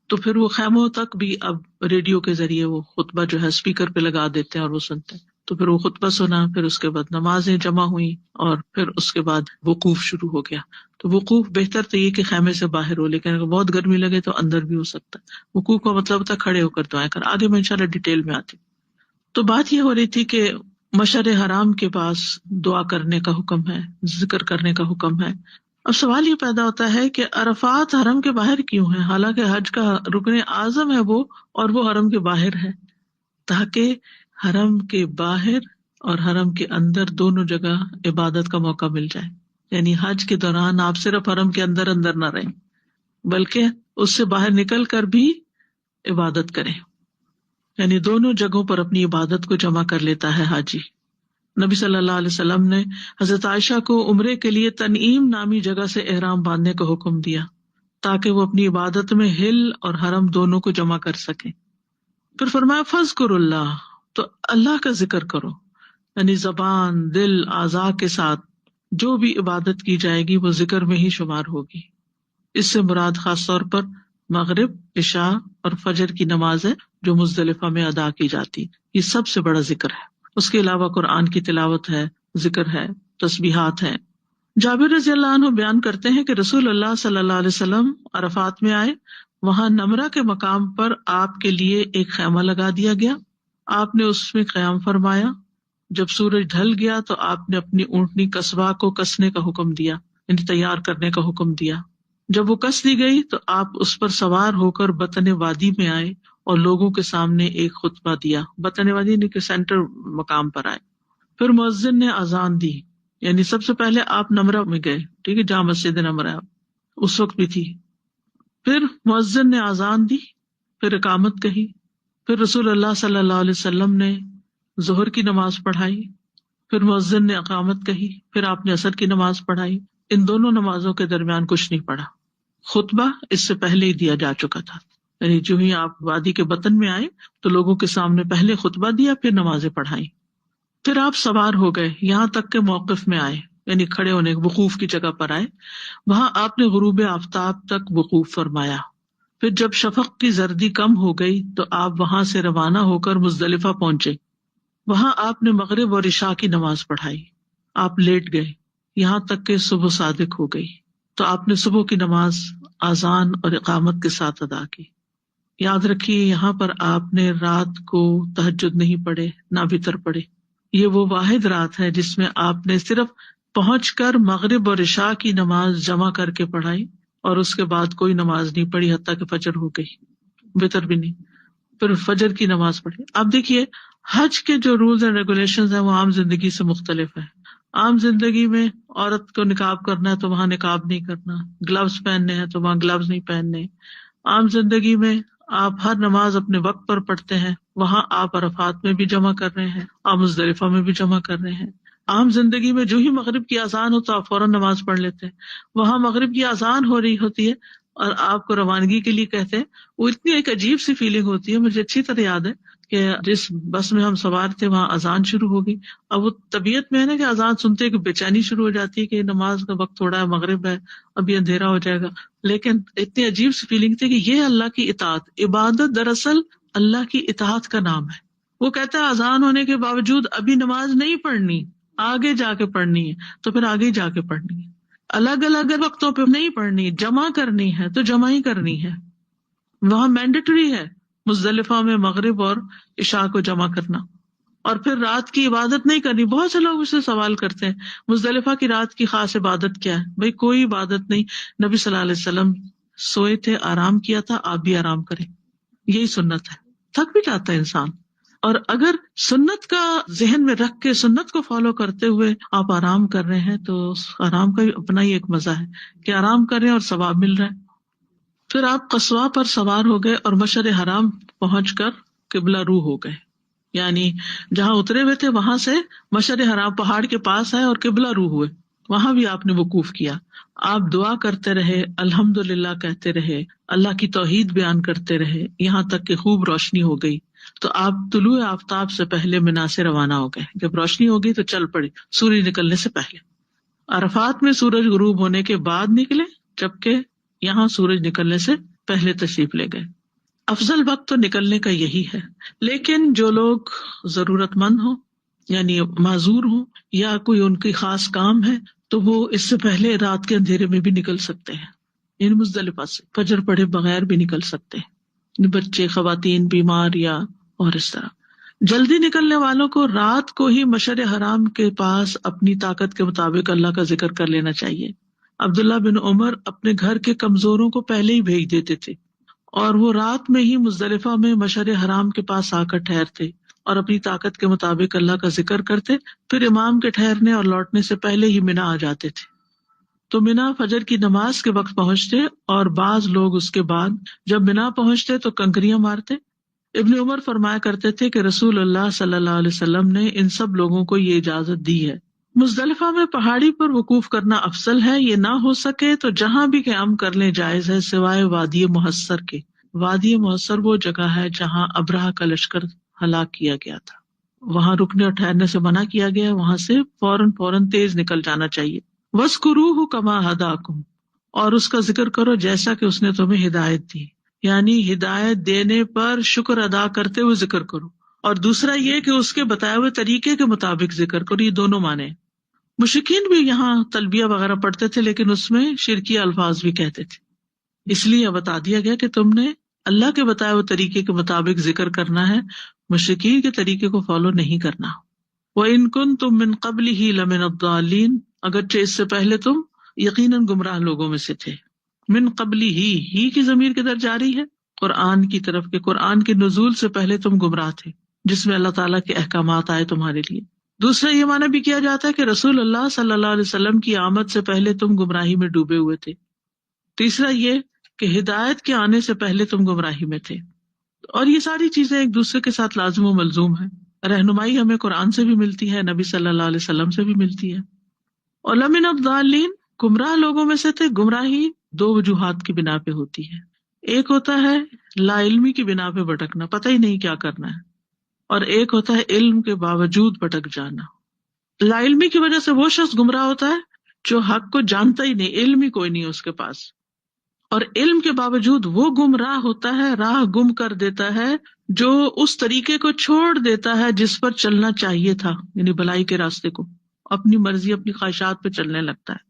تو پھر وہ خیموں تک بھی اب ریڈیو کے ذریعے وہ خطبہ جو ہے اسپیکر پہ لگا دیتے ہیں اور وہ سنتے ہیں. تو پھر وہ خطبہ سنا، پھر اس کے بعد نمازیں جمع ہوئی، اور پھر اس کے بعد وقوف شروع ہو گیا. تو وقوف بہتر تو یہ کہ خیمے سے باہر ہو، لیکن اگر بہت گرمی لگے تو اندر بھی ہو سکتا ہے. وقوف کا مطلب ہوتا ہے کھڑے ہو کر دعائیں کر. آگے میں انشاءاللہ ڈیٹیل میں آتی. تو بات یہ ہو رہی تھی کہ مشعر حرام کے پاس دعا کرنے کا حکم ہے، ذکر کرنے کا حکم ہے. اب سوال یہ پیدا ہوتا ہے کہ عرفات حرم کے باہر کیوں ہے، حالانکہ حج کا رکن اعظم ہے وہ، اور وہ حرم کے باہر ہے. تاکہ حرم کے باہر اور حرم کے اندر دونوں جگہ عبادت کا موقع مل جائے. یعنی حج کے دوران آپ صرف حرم کے اندر اندر نہ رہیں، بلکہ اس سے باہر نکل کر بھی عبادت کریں. یعنی دونوں جگہوں پر اپنی عبادت کو جمع کر لیتا ہے حاجی. نبی صلی اللہ علیہ وسلم نے حضرت عائشہ کو عمرے کے لیے تنعیم نامی جگہ سے احرام باندھنے کا حکم دیا تاکہ وہ اپنی عبادت میں ہل اور حرم دونوں کو جمع کر سکیں. پھر فرمایا فاذکروا اللہ، تو اللہ کا ذکر کرو، یعنی زبان، دل، اعضاء کے ساتھ جو بھی عبادت کی جائے گی وہ ذکر میں ہی شمار ہوگی. اس سے مراد خاص طور پر مغرب، عشاء اور فجر کی نماز ہے جو مزدلفہ میں ادا کی جاتی. یہ سب سے بڑا ذکر ہے. اس کے علاوہ قرآن کی تلاوت ہے، ذکر ہے، تسبیحات ہیں. جابر رضی اللہ عنہ بیان کرتے ہیں کہ رسول اللہ صلی اللہ علیہ وسلم عرفات میں آئے. وہاں نمرہ کے مقام پر آپ کے لیے ایک خیمہ لگا دیا گیا. آپ نے اس میں قیام فرمایا. جب سورج ڈھل گیا تو آپ نے اپنی اونٹنی قصبہ کو کسنے کا حکم دیا، یعنی تیار کرنے کا حکم دیا. جب وہ کس دی گئی تو آپ اس پر سوار ہو کر بطن وادی میں آئے اور لوگوں کے سامنے ایک خطبہ دیا. بطن وادی کے سینٹر مقام پر آئے. پھر مؤذن نے اذان دی، یعنی سب سے پہلے آپ نمرہ میں گئے، ٹھیک ہے، جہاں مسجد نمرہ اس وقت بھی تھی. پھر مؤذن نے اذان دی، پھر اقامت کہی. پھر رسول اللہ صلی اللہ علیہ وسلم نے ظہر کی نماز پڑھائی. پھر مؤذن نے اقامت کہی. پھر آپ نے عصر کی نماز پڑھائی. ان دونوں نمازوں کے درمیان کچھ نہیں پڑھا. خطبہ اس سے پہلے ہی دیا جا چکا تھا. یعنی جو ہی آپ وادی کے بطن میں آئے تو لوگوں کے سامنے پہلے خطبہ دیا، پھر نمازیں پڑھائیں. پھر آپ سوار ہو گئے یہاں تک کہ موقف میں آئے. یعنی کھڑے ہونے وقوف کی جگہ پر آئے. وہاں آپ نے غروب آفتاب تک وقوف فرمایا. پھر جب شفق کی زردی کم ہو گئی تو آپ وہاں سے روانہ ہو کر مزدلفہ پہنچے. وہاں آپ نے مغرب اور عشاء کی نماز پڑھائی. آپ لیٹ گئے یہاں تک کہ صبح صادق ہو گئی تو آپ نے صبح کی نماز اذان اور اقامت کے ساتھ ادا کی. یاد رکھیے یہاں پر آپ نے رات کو تہجد نہیں پڑھے نہ وتر پڑھے. یہ وہ واحد رات ہے جس میں آپ نے صرف پہنچ کر مغرب اور عشاء کی نماز جمع کر کے پڑھائی اور اس کے بعد کوئی نماز نہیں پڑھی حتیٰ کہ فجر ہو گئی, وتر بھی نہیں. پھر فجر کی نماز پڑھی. اب دیکھیے حج کے جو رولز اینڈ ریگولیشنز ہیں وہ عام زندگی سے مختلف ہیں. عام زندگی میں عورت کو نقاب کرنا ہے تو وہاں نقاب نہیں کرنا, گلوز پہننے ہیں تو وہاں گلوز نہیں پہننے. عام زندگی میں آپ ہر نماز اپنے وقت پر پڑھتے ہیں, وہاں آپ عرفات میں بھی جمع کر رہے ہیں, آپ مزدلفہ میں بھی جمع کر رہے ہیں. عام زندگی میں جو ہی مغرب کی اذان ہو تو آپ فوراً نماز پڑھ لیتے ہیں, وہاں مغرب کی اذان ہو رہی ہوتی ہے اور آپ کو روانگی کے لیے کہتے ہیں. وہ اتنی ایک عجیب سی فیلنگ ہوتی ہے, مجھے اچھی طرح یاد ہے کہ جس بس میں ہم سوار تھے وہاں اذان شروع ہو گئی. اب وہ طبیعت میں ہے نا کہ اذان سنتے کہ بے چینی شروع ہو جاتی ہے کہ نماز کا وقت تھوڑا ہے, مغرب ہے, ابھی اندھیرا ہو جائے گا. لیکن اتنی عجیب سی فیلنگ تھی کہ یہ اللہ کی اطاعت, عبادت دراصل اللہ کی اطاعت کا نام ہے. وہ کہتا ہے اذان ہونے کے باوجود ابھی نماز نہیں پڑھنی, آگے جا کے پڑھنی ہے, تو پھر آگے جا کے پڑھنی ہے. الگ الگ وقتوں پہ نہیں پڑھنی, جمع کرنی ہے تو جمع ہی کرنی ہے. وہاں مینڈیٹری ہے مزدلفہ میں مغرب اور عشاء کو جمع کرنا, اور پھر رات کی عبادت نہیں کرنی. بہت سے لوگ مجھ سے سوال کرتے ہیں مزدلفہ کی رات کی خاص عبادت کیا ہے؟ بھائی کوئی عبادت نہیں, نبی صلی اللہ علیہ وسلم سوئے تھے, آرام کیا تھا, آپ بھی آرام کریں, یہی سنت ہے. تھک بھی جاتا ہے انسان, اور اگر سنت کا ذہن میں رکھ کے سنت کو فالو کرتے ہوئے آپ آرام کر رہے ہیں تو آرام کا بھی اپنا ہی ایک مزہ ہے کہ آرام کر رہے ہیں اور ثواب مل رہا ہے. پھر آپ قصواء پر سوار ہو گئے اور مشعر حرام پہنچ کر قبلہ رو ہو گئے, یعنی جہاں اترے ہوئے تھے وہاں سے مشعر حرام پہاڑ کے پاس ہے اور قبلہ رو ہوئے, وہاں بھی آپ نے وقوف کیا. آپ دعا کرتے رہے, الحمدللہ کہتے رہے, اللہ کی توحید بیان کرتے رہے یہاں تک کہ خوب روشنی ہو گئی. تو آپ طلوع آفتاب سے پہلے منا سے روانہ ہو گئے. جب روشنی ہو گئی تو چل پڑے سورج نکلنے سے پہلے. عرفات میں سورج غروب ہونے کے بعد نکلے, جبکہ یہاں سورج نکلنے سے پہلے تشریف لے گئے. افضل وقت تو نکلنے کا یہی ہے, لیکن جو لوگ ضرورت مند ہوں یعنی معذور ہوں یا کوئی ان کی خاص کام ہے تو وہ اس سے پہلے رات کے اندھیرے میں بھی نکل سکتے ہیں. ان مزدلفہ سے فجر پڑھے بغیر بھی نکل سکتے ہیں, بچے, خواتین, بیمار یا اور اس طرح. جلدی نکلنے والوں کو رات کو ہی مشعر حرام کے پاس اپنی طاقت کے مطابق اللہ کا ذکر کر لینا چاہیے. عبداللہ بن عمر اپنے گھر کے کمزوروں کو پہلے ہی بھیج دیتے تھے اور وہ رات میں ہی مزدلفہ میں مشعر حرام کے پاس آ کر ٹھہرتے اور اپنی طاقت کے مطابق اللہ کا ذکر کرتے. پھر امام کے ٹھہرنے اور لوٹنے سے پہلے ہی منا آ جاتے تھے. تو منا فجر کی نماز کے وقت پہنچتے اور بعض لوگ اس کے بعد جب منا پہنچتے تو کنکریاں مارتے. ابن عمر فرمایا کرتے تھے کہ رسول اللہ صلی اللہ علیہ وسلم نے ان سب لوگوں کو یہ اجازت دی ہے. مزدلفہ میں پہاڑی پر وقوف کرنا افضل ہے, یہ نہ ہو سکے تو جہاں بھی قیام کر لیں جائز ہے سوائے وادی محصر کے. وادی محصر وہ جگہ ہے جہاں ابرہہ کا لشکر ہلاک کیا گیا تھا, وہاں رکنے اور ٹھہرنے سے منع کیا گیا, وہاں سے فوراً تیز نکل جانا چاہیے. وَاذْكُرُوهُ كَمَا هَدَاكُمْ, اور اس کا ذکر کرو جیسا کہ اس نے تمہیں ہدایت دی, یعنی ہدایت دینے پر شکر ادا کرتے ہوئے ذکر کرو. اور دوسرا یہ کہ اس کے بتائے ہوئے طریقے کے مطابق ذکر کرو. یہ دونوں معنی. مشرکین بھی یہاں تلبیہ وغیرہ پڑھتے تھے لیکن اس میں شرکی الفاظ بھی کہتے تھے, اس لیے بتا دیا گیا کہ تم نے اللہ کے بتائے ہوئے طریقے کے مطابق ذکر کرنا ہے, مشرکین کے طریقے کو فالو نہیں کرنا. وَإِن كُنتُم مِّن قَبْلِهِ لَمِنَ الضَّالِّينَ, اگرچہ اس سے پہلے تم یقیناً گمراہ لوگوں میں سے تھے. من قبلہ ہی کی ضمیر کدھر جاری ہے؟ قرآن کی طرف, کہ قرآن کے نزول سے پہلے تم گمراہ تھے جس میں اللہ تعالیٰ کے احکامات آئے تمہارے لیے. دوسرا یہ معنی بھی کیا جاتا ہے کہ رسول اللہ صلی اللہ علیہ وسلم کی آمد سے پہلے تم گمراہی میں ڈوبے ہوئے تھے. تیسرا یہ کہ ہدایت کے آنے سے پہلے تم گمراہی میں تھے. اور یہ ساری چیزیں ایک دوسرے کے ساتھ لازم و ملزوم ہیں. رہنمائی ہمیں قرآن سے بھی ملتی ہے, نبی صلی اللہ علیہ وسلم سے بھی ملتی ہے. اور لمن الضالین, گمراہ لوگوں میں سے تھے. گمراہی دو وجوہات کی بنا پہ ہوتی ہے. ایک ہوتا ہے لا علمی کی بنا پہ بھٹکنا, پتہ ہی نہیں کیا کرنا ہے, اور ایک ہوتا ہے علم کے باوجود بھٹک جانا. لا علمی کی وجہ سے وہ شخص گمراہ ہوتا ہے جو حق کو جانتا ہی نہیں، علم ہی کوئی نہیں اس کے پاس، اور علم کے باوجود وہ گمراہ ہوتا ہے، راہ گم کر دیتا ہے، جو اس طریقے کو چھوڑ دیتا ہے جس پر چلنا چاہیے تھا، یعنی بھلائی کے راستے کو، اپنی مرضی اپنی خواہشات پہ چلنے لگتا ہے۔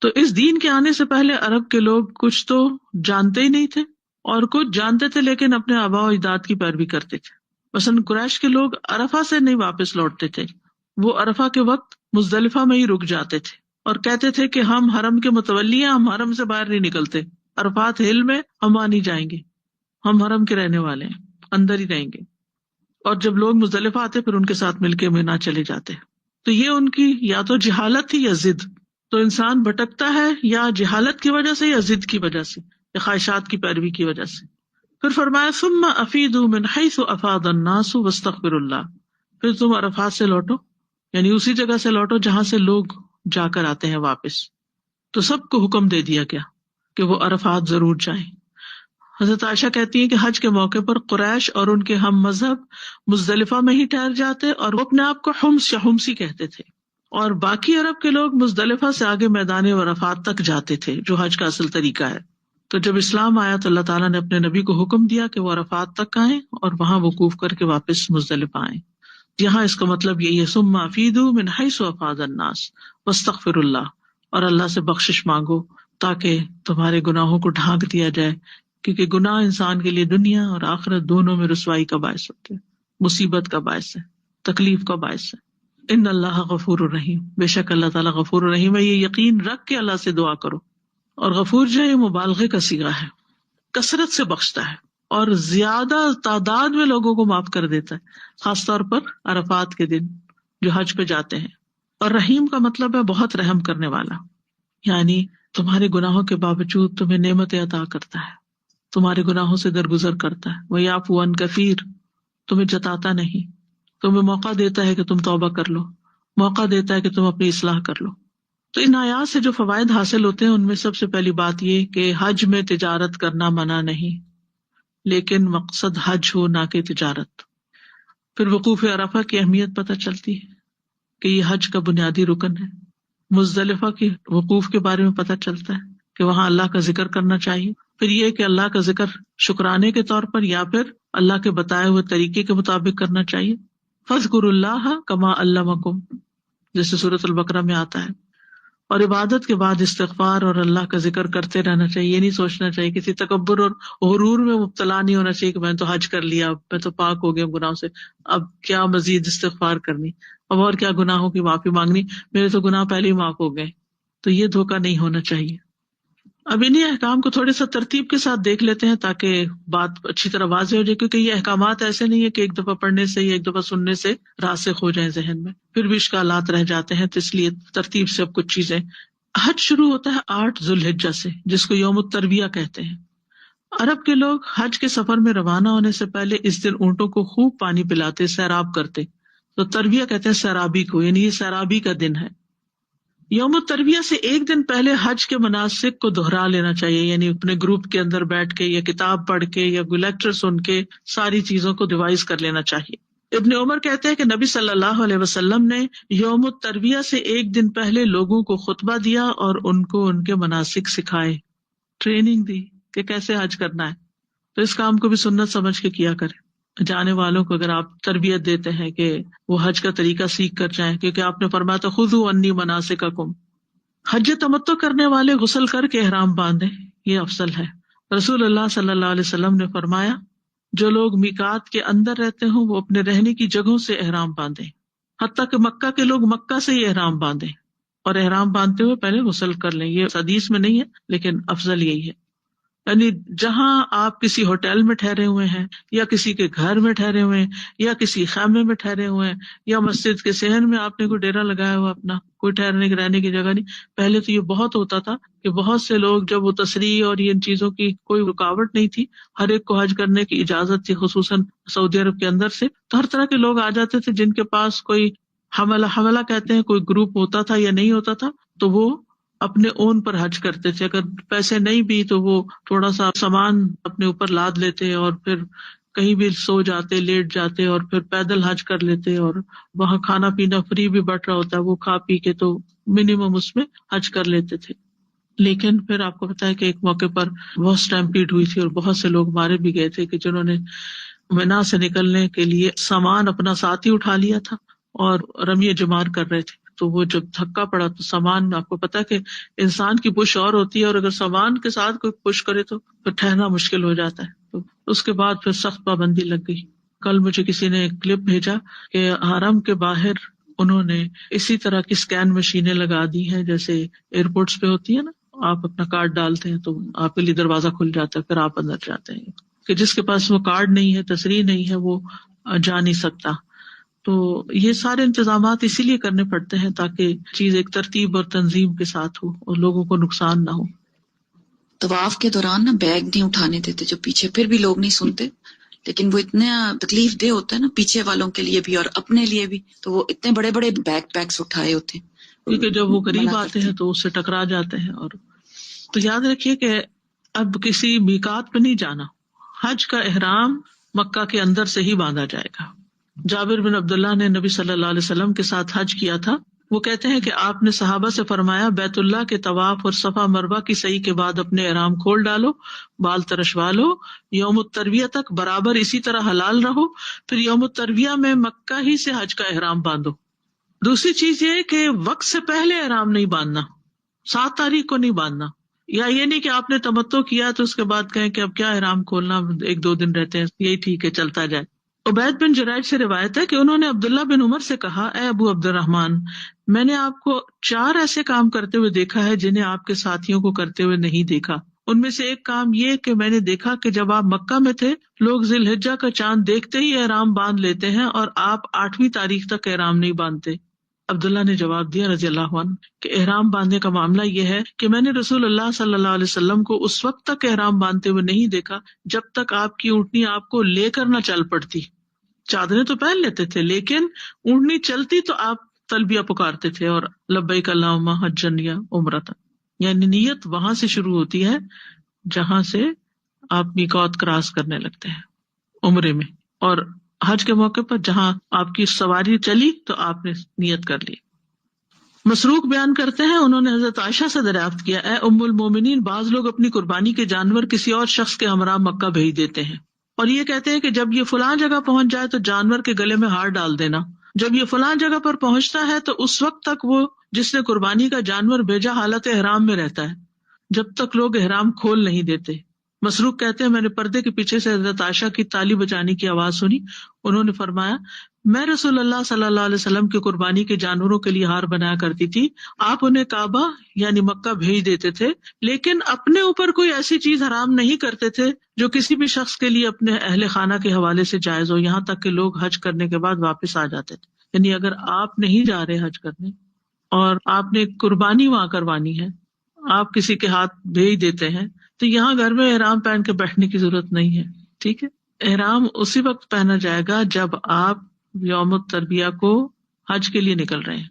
تو اس دین کے آنے سے پہلے عرب کے لوگ کچھ تو جانتے ہی نہیں تھے اور کچھ جانتے تھے لیکن اپنے آباء و اجداد کی پیروی کرتے تھے۔ مثلاً قریش کے لوگ عرفہ سے نہیں واپس لوٹتے تھے، وہ عرفہ کے وقت مزدلفہ میں ہی رک جاتے تھے اور کہتے تھے کہ ہم حرم کے متولی ہیں، ہم حرم سے باہر نہیں نکلتے، عرفات ہل میں ہم وہاں نہیں جائیں گے، ہم حرم کے رہنے والے ہیں، اندر ہی رہیں گے۔ اور جب لوگ مزدلفہ آتے پھر ان کے ساتھ مل کے مینا چلے جاتے۔ تو یہ ان کی یا تو جہالت تھی یا ضد۔ تو انسان بھٹکتا ہے یا جہالت کی وجہ سے یا ضد کی وجہ سے یا خواہشات کی پیروی کی وجہ سے۔ پھر فرمایا ثم افیدوا من حیث افاض الناس واستغفروا اللہ، پھر تم عرفات سے لوٹو، یعنی اسی جگہ سے لوٹو جہاں سے لوگ جا کر آتے ہیں واپس۔ تو سب کو حکم دے دیا گیا کہ وہ عرفات ضرور جائیں۔ حضرت عائشہ کہتی ہیں کہ حج کے موقع پر قریش اور ان کے ہم مذہب مزدلفہ میں ہی ٹھہر جاتے اور وہ اپنے آپ کو حمص یا حمصی کہتے تھے، اور باقی عرب کے لوگ مزدلفہ سے آگے میدان عرفات تک جاتے تھے، جو حج کا اصل طریقہ ہے۔ تو جب اسلام آیا تو اللہ تعالیٰ نے اپنے نبی کو حکم دیا کہ وہ عرفات تک آئیں اور وہاں وقوف کر کے واپس مزدلفہ آئیں۔ یہاں اس کا مطلب یہی ہے ثم افیدوا من حیث افاض الناس واستغفروا اللہ، اور اللہ سے بخشش مانگو تاکہ تمہارے گناہوں کو ڈھانک دیا جائے، کیونکہ گناہ انسان کے لیے دنیا اور آخرت دونوں میں رسوائی کا باعث ہوتے ہیں، مصیبت کا باعث ہے، تکلیف کا باعث ہے۔ ان اللہ غفور الرحیم، بے شک اللہ تعالیٰ غفور الرحیم ہے۔ یہ یقین رکھ کے اللہ سے دعا کرو۔ اور غفور جو ہے یہ مبالغے کا صیغہ ہے، کثرت سے بخشتا ہے اور زیادہ تعداد میں لوگوں کو معاف کر دیتا ہے، خاص طور پر عرفات کے دن جو حج پہ جاتے ہیں۔ اور رحیم کا مطلب ہے بہت رحم کرنے والا، یعنی تمہارے گناہوں کے باوجود تمہیں نعمتیں عطا کرتا ہے، تمہارے گناہوں سے درگزر کرتا ہے۔ وَيَعْفُو عَنْ كَثِيرٍ، تمہیں جتاتا نہیں، تمہیں موقع دیتا ہے کہ تم توبہ کر لو، موقع دیتا ہے کہ تم اپنی اصلاح کر لو۔ تو ان آیات سے جو فوائد حاصل ہوتے ہیں ان میں سب سے پہلی بات یہ کہ حج میں تجارت کرنا منع نہیں، لیکن مقصد حج ہو نہ کہ تجارت۔ پھر وقوف عرفہ کی اہمیت پتہ چلتی ہے کہ یہ حج کا بنیادی رکن ہے۔ مزدلفہ کے وقوف کے بارے میں پتہ چلتا ہے کہ وہاں اللہ کا ذکر کرنا چاہیے۔ پھر یہ کہ اللہ کا ذکر شکرانے کے طور پر یا پھر اللہ کے بتائے ہوئے طریقے کے مطابق کرنا چاہیے۔ فاذکروا اللہ کما علمکم، جیسے سورۃ البقرہ میں آتا ہے۔ اور عبادت کے بعد استغفار اور اللہ کا ذکر کرتے رہنا چاہیے، یہ نہیں سوچنا چاہیے، کسی تکبر اور غرور میں مبتلا نہیں ہونا چاہیے کہ میں تو حج کر لیا، اب میں تو پاک ہو گیا گناہوں سے، اب کیا مزید استغفار کرنی، اب اور کیا گناہوں کی معافی مانگنی، میرے تو گناہ پہلے ہی معاف ہو گئے۔ تو یہ دھوکہ نہیں ہونا چاہیے۔ اب انہیں احکام کو تھوڑے سا ترتیب کے ساتھ دیکھ لیتے ہیں تاکہ بات اچھی طرح واضح ہو جائے، کیونکہ یہ احکامات ایسے نہیں ہے کہ ایک دفعہ پڑھنے سے یا ایک دفعہ سننے سے راسخ ہو جائیں ذہن میں، پھر بھی اشکالات رہ جاتے ہیں، تو اس لیے ترتیب سے اب کچھ چیزیں۔ حج شروع ہوتا ہے 8 ذو الحجہ سے، جس کو یوم الترویہ کہتے ہیں۔ عرب کے لوگ حج کے سفر میں روانہ ہونے سے پہلے اس دن اونٹوں کو خوب پانی پلاتے، سیراب کرتے، تو ترویہ کہتے ہیں سیرابی کو، یعنی یہ سیرابی کا دن ہے۔ یوم الترویہ سے ایک دن پہلے حج کے مناسک کو دہرا لینا چاہیے، یعنی اپنے گروپ کے اندر بیٹھ کے یا کتاب پڑھ کے یا کوئی لیکچر سن کے ساری چیزوں کو ریوائز کر لینا چاہیے۔ ابن عمر کہتے ہیں کہ نبی صلی اللہ علیہ وسلم نے یوم الترویہ سے ایک دن پہلے لوگوں کو خطبہ دیا اور ان کو ان کے مناسک سکھائے، ٹریننگ دی کہ کیسے حج کرنا ہے۔ تو اس کام کو بھی سنت سمجھ کے کیا کریں۔ جانے والوں کو اگر آپ تربیت دیتے ہیں کہ وہ حج کا طریقہ سیکھ کر جائیں، کیونکہ آپ نے فرمایا تھا خذوا عنی مناسککم، حج تمتع کرنے والے غسل کر کے احرام باندھیں، یہ افضل ہے۔ رسول اللہ صلی اللہ علیہ وسلم نے فرمایا جو لوگ میقات کے اندر رہتے ہوں وہ اپنے رہنے کی جگہوں سے احرام باندھیں، حتیٰ کہ مکہ کے لوگ مکہ سے ہی احرام باندھیں، اور احرام باندھتے ہوئے پہلے غسل کر لیں۔ یہ حدیث میں نہیں ہے لیکن افضل یہی ہے، یعنی جہاں آپ کسی ہوٹل میں ٹھہرے ہوئے ہیں یا کسی کے گھر میں ٹھہرے ہوئے ہیں یا کسی خیمے میں ٹھہرے ہوئے ہیں یا مسجد کے صحن میں آپ نے کوئی ڈیرا لگایا ہوا اپنا، کوئی ٹھہرنے کی رہنے کی جگہ نہیں۔ پہلے تو یہ بہت ہوتا تھا کہ بہت سے لوگ جب وہ تصریح اور ان چیزوں کی کوئی رکاوٹ نہیں تھی، ہر ایک کو حج کرنے کی اجازت تھی، خصوصاً سعودی عرب کے اندر سے، تو ہر طرح کے لوگ آ جاتے تھے جن کے پاس کوئی حملہ کہتے ہیں کوئی گروپ ہوتا تھا یا نہیں ہوتا تھا، تو وہ اپنے اون پر حج کرتے تھے۔ اگر پیسے نہیں بھی تو وہ تھوڑا سا سامان اپنے اوپر لاد لیتے اور پھر کہیں بھی سو جاتے, لیٹ جاتے, اور پھر پیدل حج کر لیتے, اور وہاں کھانا پینا فری بھی بٹ رہا ہوتا ہے, وہ کھا پی کے تو منیمم اس میں حج کر لیتے تھے. لیکن پھر آپ کو پتا ہے کہ ایک موقع پر بہت اسٹیمپیڈ ہوئی تھی اور بہت سے لوگ مارے بھی گئے تھے کہ جنہوں نے منا سے نکلنے کے لیے سامان اپنا ساتھ ہی اٹھا لیا تھا اور رمی جمار کر رہے تھے. تو وہ جب دھکا پڑا تو سامان, آپ کو پتا ہے کہ انسان کی پش اور ہوتی ہے, اور اگر سامان کے ساتھ کوئی پش کرے تو پھر ٹھہرنا مشکل ہو جاتا ہے. تو اس کے بعد پھر سخت پابندی لگ گئی. کل مجھے کسی نے ایک کلپ بھیجا کہ حرم کے باہر انہوں نے اسی طرح کی اسکین مشینیں لگا دی ہیں جیسے ایئرپورٹس پہ ہوتی ہے نا, آپ اپنا کارڈ ڈالتے ہیں تو آپ کے لیے دروازہ کھل جاتا ہے, پھر آپ اندر جاتے ہیں. کہ جس کے پاس وہ کارڈ نہیں ہے, تصریح نہیں ہے, وہ جا نہیں سکتا. تو یہ سارے انتظامات اسی لیے کرنے پڑتے ہیں تاکہ چیز ایک ترتیب اور تنظیم کے ساتھ ہو اور لوگوں کو نقصان نہ ہو. طواف کے دوران نا بیگ نہیں اٹھانے دیتے جو پیچھے, پھر بھی لوگ نہیں سنتے, لیکن وہ اتنا تکلیف دہ ہوتا ہے نا پیچھے والوں کے لیے بھی اور اپنے لیے بھی, تو وہ اتنے بڑے بڑے بیک پیکس اٹھائے ہوتے ہیں کیونکہ جب وہ قریب آتے ہیں تو اس سے ٹکرا جاتے ہیں. اور تو یاد رکھیے کہ اب کسی میقات پہ نہیں جانا, حج کا احرام مکہ کے اندر سے ہی باندھا جائے گا. جابر بن عبداللہ نے نبی صلی اللہ علیہ وسلم کے ساتھ حج کیا تھا. وہ کہتے ہیں کہ آپ نے صحابہ سے فرمایا, بیت اللہ کے طواف اور صفا مروہ کی سعی کے بعد اپنے احرام کھول ڈالو, بال ترشوا لو, یوم الترویہ تک برابر اسی طرح حلال رہو, پھر یوم الترویہ میں مکہ ہی سے حج کا احرام باندھو. دوسری چیز یہ کہ وقت سے پہلے احرام نہیں باندھنا, 7 تاریخ کو نہیں باندھنا, یا یہ نہیں کہ آپ نے تمتع کیا تو اس کے بعد کہیں کہ اب کیا احرام کھولنا, 1-2 دن رہتے ہیں, یہی ٹھیک ہے چلتا جائے. عبید بن جرائج سے روایت ہے کہ انہوں نے عبداللہ بن عمر سے کہا, اے ابو عبد الرحمن, میں نے آپ کو 4 ایسے کام کرتے ہوئے دیکھا ہے جنہیں آپ کے ساتھیوں کو کرتے ہوئے نہیں دیکھا. ان میں سے ایک کام یہ کہ میں نے دیکھا کہ جب آپ مکہ میں تھے لوگ ذی الحجہ کا چاند دیکھتے ہی احرام باندھ لیتے ہیں اور آپ 8ویں تاریخ تک احرام نہیں باندھتے. عبداللہ نے جواب دیا رضی اللہ عنہ کہ احرام باندھنے کا معاملہ یہ ہے کہ میں نے رسول اللہ صلی اللہ علیہ وسلم کو اس وقت تک احرام باندھتے ہوئے نہیں دیکھا جب تک آپ کی اونٹنی آپ کو لے کر نہ چل پڑتی. چادریں تو پہن لیتے تھے لیکن اونٹنی چلتی تو آپ تلبیہ پکارتے تھے اور لبیک اللہم حجن یا عمرۃ, یعنی نیت وہاں سے شروع ہوتی ہے جہاں سے آپ میقات کراس کرنے لگتے ہیں عمرے میں, اور حج کے موقع پر جہاں آپ کی سواری چلی تو آپ نے نیت کر لی. مسروق بیان کرتے ہیں انہوں نے حضرت عائشہ سے دریافت کیا, اے ام المومنین, بعض لوگ اپنی قربانی کے جانور کسی اور شخص کے ہمراہ مکہ بھیج دیتے ہیں اور یہ کہتے ہیں کہ جب یہ فلاں جگہ پہنچ جائے تو جانور کے گلے میں ہار ڈال دینا. جب یہ فلاں جگہ پر پہنچتا ہے تو اس وقت تک وہ جس نے قربانی کا جانور بھیجا حالت احرام میں رہتا ہے جب تک لوگ احرام کھول نہیں دیتے. مسروق کہتے ہیں میں نے پردے کے پیچھے سے حضرت عائشہ کی تالی بجانے کی آواز سنی. انہوں نے فرمایا, میں رسول اللہ صلی اللہ علیہ وسلم کی قربانی کے جانوروں کے لیے ہار بنایا کرتی تھی, آپ انہیں کعبہ یعنی مکہ بھیج دیتے تھے لیکن اپنے اوپر کوئی ایسی چیز حرام نہیں کرتے تھے جو کسی بھی شخص کے لیے اپنے اہل خانہ کے حوالے سے جائز ہو, یہاں تک کہ لوگ حج کرنے کے بعد واپس آ جاتے تھے. یعنی اگر آپ نہیں جا رہے حج کرنے اور آپ نے قربانی وہاں کروانی ہے, آپ کسی کے ہاتھ بھیج دیتے ہیں تو یہاں گھر میں احرام پہن کے بیٹھنے کی ضرورت نہیں ہے. ٹھیک ہے, احرام اسی وقت پہنا جائے گا جب آپ یوم التربیہ کو حج کے لیے نکل رہے ہیں.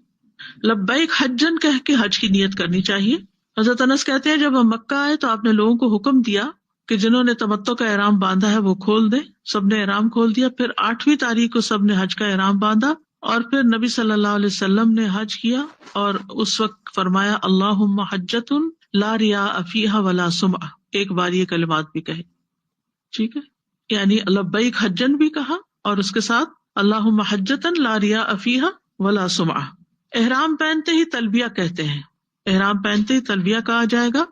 لبیک حجن کہہ کے حج کی نیت کرنی چاہیے. حضرت انس کہتے ہیں جب ہم مکہ آئے تو آپ نے لوگوں کو حکم دیا کہ جنہوں نے تمتع کا احرام باندھا ہے وہ کھول دیں. سب نے احرام کھول دیا. پھر 8ویں تاریخ کو سب نے حج کا احرام باندھا اور پھر نبی صلی اللہ علیہ وسلم نے حج کیا اور اس وقت فرمایا اللہم حجۃ لا ریاء فیہا ولا سمعہ, ایک بار یہ کلمات بھی کہے. ٹھیک ہے, یعنی لبیک حجن بھی کہا اور اس کے ساتھ اللہم حجۃ لا ریاء فیہا ولا سمعہ. احرام پہنتے ہی تلبیہ کہتے ہیں, احرام پہنتے ہی تلبیہ کہا جائے گا,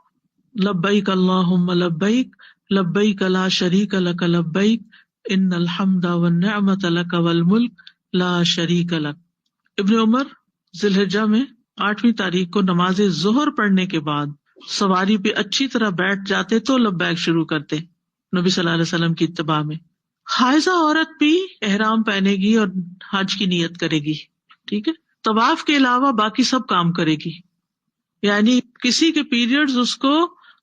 لبیک اللہم لبیک لبیک لا شریک لک لبیک ان الحمد والنعمت لک والملک لا شریک لک. ابن عمر ذی الحجہ میں 8ویں تاریخ کو نماز ظہر پڑھنے کے بعد سواری پہ اچھی طرح بیٹھ جاتے تو لبیک شروع کرتے نبی صلی اللہ علیہ وسلم کی اتباع میں. حائضہ عورت بھی احرام پہنے گی اور حج کی نیت کرے گی. ٹھیک ہے, طواف کے علاوہ باقی سب کام کرے گی, یعنی کسی کے پیریڈز اس کو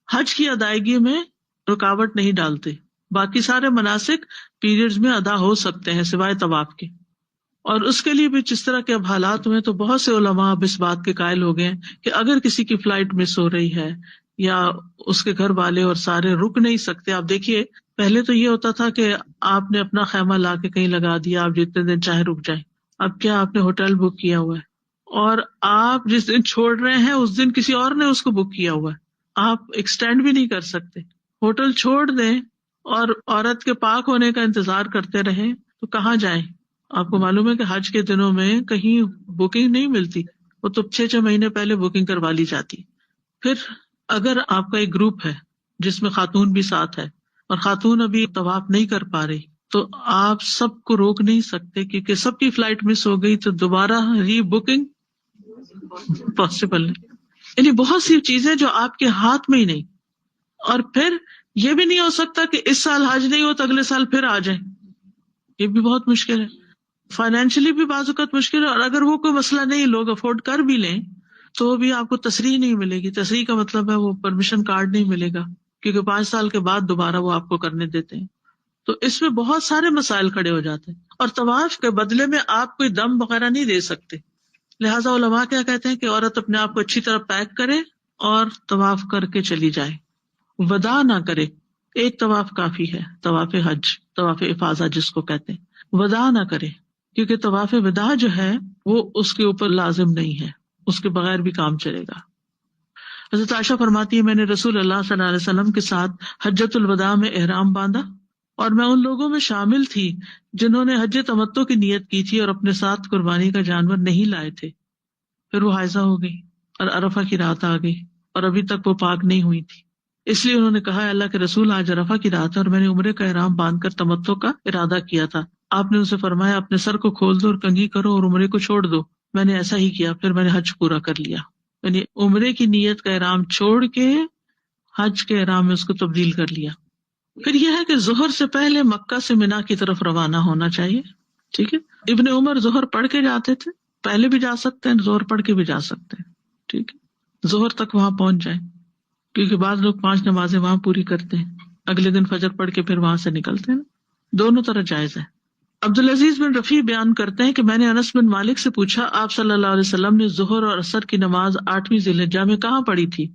حج کی ادائیگی میں رکاوٹ نہیں ڈالتے. باقی سارے مناسک پیریڈز میں ادا ہو سکتے ہیں سوائے طواف کے. اور اس کے لیے بھی جس طرح کے اب حالات ہوئے تو بہت سے علماء اب اس بات کے قائل ہو گئے کہ اگر کسی کی فلائٹ مس ہو رہی ہے یا اس کے گھر والے اور سارے رک نہیں سکتے. آپ دیکھیے پہلے تو یہ ہوتا تھا کہ آپ نے اپنا خیمہ لا کے کہیں لگا دیا، آپ جتنے دن چاہے رک جائیں. اب کیا آپ نے ہوٹل بک کیا ہوا ہے، اور آپ جس دن چھوڑ رہے ہیں اس دن کسی اور نے اس کو بک کیا ہوا ہے، آپ ایکسٹینڈ بھی نہیں کر سکتے. ہوٹل چھوڑ دیں اور عورت کے پاک ہونے کا انتظار کرتے رہیں تو کہاں جائیں؟ آپ کو معلوم ہے کہ حج کے دنوں میں کہیں بکنگ نہیں ملتی، وہ تو 6 مہینے پہلے بکنگ کروا لی جاتی. پھر اگر آپ کا ایک گروپ ہے جس میں خاتون بھی ساتھ ہے اور خاتون ابھی طواف نہیں کر پا رہی، تو آپ سب کو روک نہیں سکتے، کیونکہ سب کی فلائٹ مس ہو گئی تو دوبارہ ری بکنگ پاسبل نہیں. یعنی بہت سی چیزیں جو آپ کے ہاتھ میں ہی نہیں. اور پھر یہ بھی نہیں ہو سکتا کہ اس سال حج نہیں ہو تو اگلے سال پھر آ جائیں، یہ بھی بہت مشکل ہے. فائنینشلی بھی بعض اوقات مشکل ہے، اور اگر وہ کوئی مسئلہ نہیں، لوگ افورڈ کر بھی لیں تو بھی آپ کو تصریح نہیں ملے گی. تصریح کا مطلب ہے وہ پرمیشن کارڈ نہیں ملے گا، کیونکہ 5 سال کے بعد دوبارہ وہ آپ کو کرنے دیتے ہیں. تو اس میں بہت سارے مسائل کھڑے ہو جاتے ہیں، اور طواف کے بدلے میں آپ کوئی دم وغیرہ نہیں دے سکتے. لہٰذا علماء کیا کہتے ہیں کہ عورت اپنے آپ کو اچھی طرح پیک کرے اور طواف کر کے چلی جائے، وداع نہ کرے. ایک طواف کافی ہے، طواف حج، طواف افاضہ جس کو کہتے ہیں. وداع نہ کرے، کیونکہ طواف وداع جو ہے وہ اس کے اوپر لازم نہیں ہے، اس کے بغیر بھی کام چلے گا. حضرت عائشہ فرماتی ہے میں نے رسول اللہ صلی اللہ علیہ وسلم کے ساتھ حجۃ الوداع میں احرام باندھا، اور میں ان لوگوں میں شامل تھی جنہوں نے حج تمتع کی نیت کی تھی اور اپنے ساتھ قربانی کا جانور نہیں لائے تھے. پھر وہ حائضہ ہو گئی اور عرفہ کی رات آ گئی اور ابھی تک وہ پاک نہیں ہوئی تھی. اس لیے انہوں نے کہا اللہ کے رسول آج عرفہ کی رات ہے اور میں نے عمرے کا احرام باندھ کر تمتع کا ارادہ کیا تھا. آپ نے ان سے فرمایا اپنے سر کو کھول دو اور کنگھی کرو اور عمرے کو چھوڑ دو. میں نے ایسا ہی کیا، پھر میں نے حج پورا کر لیا. یعنی عمرے کی نیت کا احرام چھوڑ کے حج کے احرام میں اس کو تبدیل کر لیا. پھر یہ ہے کہ ظہر سے پہلے مکہ سے منا کی طرف روانہ ہونا چاہیے. ٹھیک ہے، ابن عمر ظہر پڑھ کے جاتے تھے، پہلے بھی جا سکتے ہیں، ظہر پڑھ کے بھی جا سکتے ہیں. ٹھیک ہے، ظہر تک وہاں پہنچ جائیں، کیونکہ بعض لوگ 5 نمازیں وہاں پوری کرتے ہیں، اگلے دن فجر پڑھ کے پھر وہاں سے نکلتے ہیں. دونوں طرح جائز ہے. عبدالعزیز بن رفیع بیان کرتے ہیں کہ میں نے انس بن مالک سے پوچھا آپ صلی اللہ علیہ وسلم نے ظہر اور عصر کی نماز 8ویں ذی الحجہ میں کہاں پڑھی تھی؟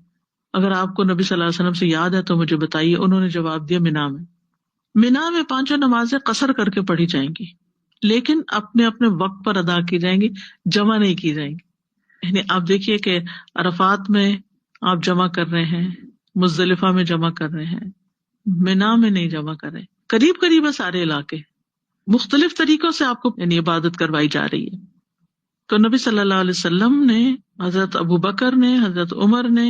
اگر آپ کو نبی صلی اللہ علیہ وسلم سے یاد ہے تو مجھے بتائیے. انہوں نے جواب دیا منا میں. منا میں 5 نمازیں قصر کر کے پڑھی جائیں گی، لیکن اپنے اپنے وقت پر ادا کی جائیں گی، جمع نہیں کی جائیں گی. یعنی آپ دیکھیے کہ عرفات میں آپ جمع کر رہے ہیں، مزدلفہ میں جمع کر رہے ہیں، منا میں نہیں جمع کر رہے. قریب قریب ہے سارے علاقے، مختلف طریقوں سے آپ کو یعنی عبادت کروائی جا رہی ہے. تو نبی صلی اللہ علیہ وسلم نے، حضرت ابو بکر نے، حضرت عمر نے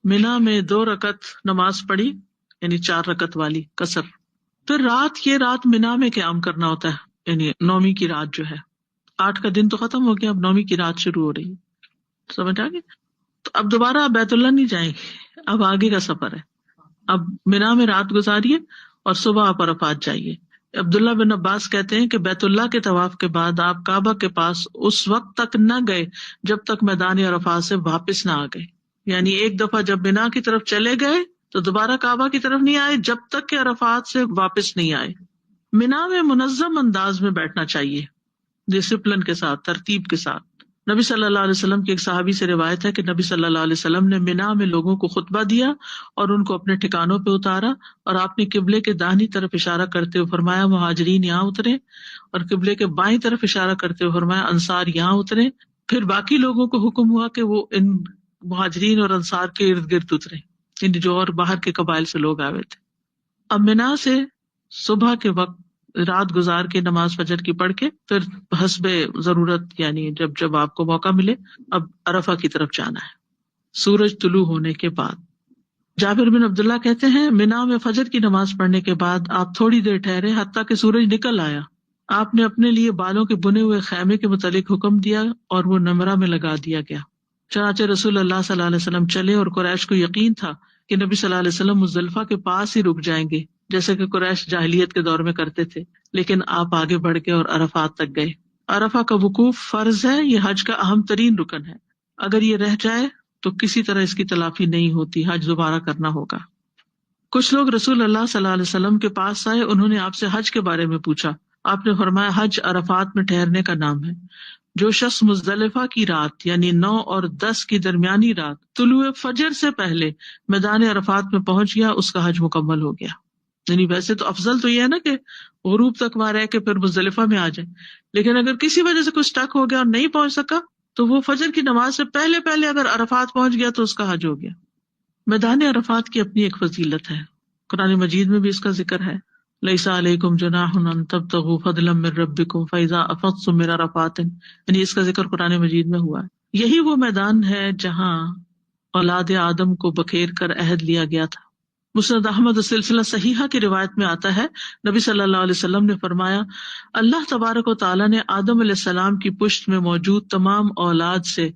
منا میں 2 رکعت نماز پڑھی، یعنی 4 رکعت والی قصر. پھر یہ رات منا میں قیام کرنا ہوتا ہے، یعنی 9ویں کی رات جو ہے. 8 کا دن تو ختم ہو گیا، اب 9ویں کی رات شروع ہو رہی ہے. سمجھ آ گئی؟ تو اب دوبارہ آپ بیت اللہ نہیں جائیں گے، اب آگے کا سفر ہے. اب منا میں رات گزاریے اور صبح آپ عرفات جائیے. عبداللہ بن عباس کہتے ہیں کہ بیت اللہ کے طواف کے بعد آپ کعبہ کے پاس اس وقت تک نہ گئے جب تک میدان عرفات سے واپس نہ آ گئے. یعنی ایک دفعہ جب منا کی طرف چلے گئے تو دوبارہ کعبہ کی طرف نہیں آئے جب تک کہ عرفات سے واپس نہیں آئے. منا میں منظم انداز میں بیٹھنا چاہیے، ڈسپلن کے ساتھ، ترتیب کے ساتھ. نبی صلی اللہ علیہ وسلم کی ایک صحابی سے روایت ہے کہ نبی صلی اللہ علیہ وسلم نے منا میں لوگوں کو خطبہ دیا اور ان کو اپنے ٹھکانوں پہ اتارا، اور آپ نے قبلے کے داہنی طرف اشارہ کرتے ہوئے فرمایا مہاجرین یہاں اترے، اور قبلے کے بائیں طرف اشارہ کرتے ہوئے فرمایا انصار یہاں اترے. پھر باقی لوگوں کو حکم ہوا کہ وہ ان مہاجرین اور انصار کے ارد گرد اترے، یعنی جو اور باہر کے قبائل سے لوگ آئے تھے. اب منا سے صبح کے وقت رات گزار کے نماز فجر کی پڑھ کے پھر حسب ضرورت، یعنی جب آپ کو موقع ملے اب عرفہ کی طرف جانا ہے سورج طلوع ہونے کے بعد. جابر بن عبداللہ کہتے ہیں منا میں فجر کی نماز پڑھنے کے بعد آپ تھوڑی دیر ٹھہرے حتیٰ کہ سورج نکل آیا. آپ نے اپنے لیے بالوں کے بنے ہوئے خیمے کے متعلق حکم دیا اور وہ نمرہ میں لگا دیا گیا. چنانچہ رسول اللہ صلی اللہ علیہ وسلم چلے اور قریش کو یقین تھا کہ نبی صلی اللہ علیہ وسلم مزدلفہ کے پاس ہی رک جائیں گے، جیسے کہ قریش جاہلیت کے دور میں کرتے تھے، لیکن آپ آگے بڑھ کے اور عرفات تک گئے. عرفہ کا وقوف فرض ہے، یہ حج کا اہم ترین رکن ہے. اگر یہ رہ جائے تو کسی طرح اس کی تلافی نہیں ہوتی، حج دوبارہ کرنا ہوگا. کچھ لوگ رسول اللہ صلی اللہ علیہ وسلم کے پاس آئے، انہوں نے آپ سے حج کے بارے میں پوچھا. آپ نے فرمایا حج عرفات میں ٹھہرنے کا نام ہے. جو شخص مزدلفہ کی رات یعنی 9 اور 10 کی درمیانی رات طلوع فجر سے پہلے میدان عرفات میں پہنچ گیا اس کا حج مکمل ہو گیا. یعنی ویسے تو افضل تو یہ ہے نا کہ غروب تک وہاں رہ کے پھر مزدلفہ میں آ جائیں، لیکن اگر کسی وجہ سے کوئی اسٹک ہو گیا اور نہیں پہنچ سکا تو وہ فجر کی نماز سے پہلے پہلے اگر عرفات پہنچ گیا تو اس کا حج ہو گیا۔ میدان عرفات کی اپنی ایک فضیلت ہے، قرآن مجید میں بھی اس کا ذکر ہے، لیس علیکم جناح ان تبتغوا فضلا من ربکم فاذا افضتم من عرفات، یعنی اس کا ذکر قرآن مجید میں ہوا ہے۔ یہی وہ میدان ہے جہاں اولاد آدم کو بکھیر کر عہد لیا گیا تھا۔ مسند احمد سلسلہ صحیحہ کی روایت میں آتا ہے، نبی صلی اللہ علیہ وسلم نے فرمایا، اللہ تبارک و تعالیٰ نے آدم علیہ السلام کی پشت میں موجود تمام اولاد سے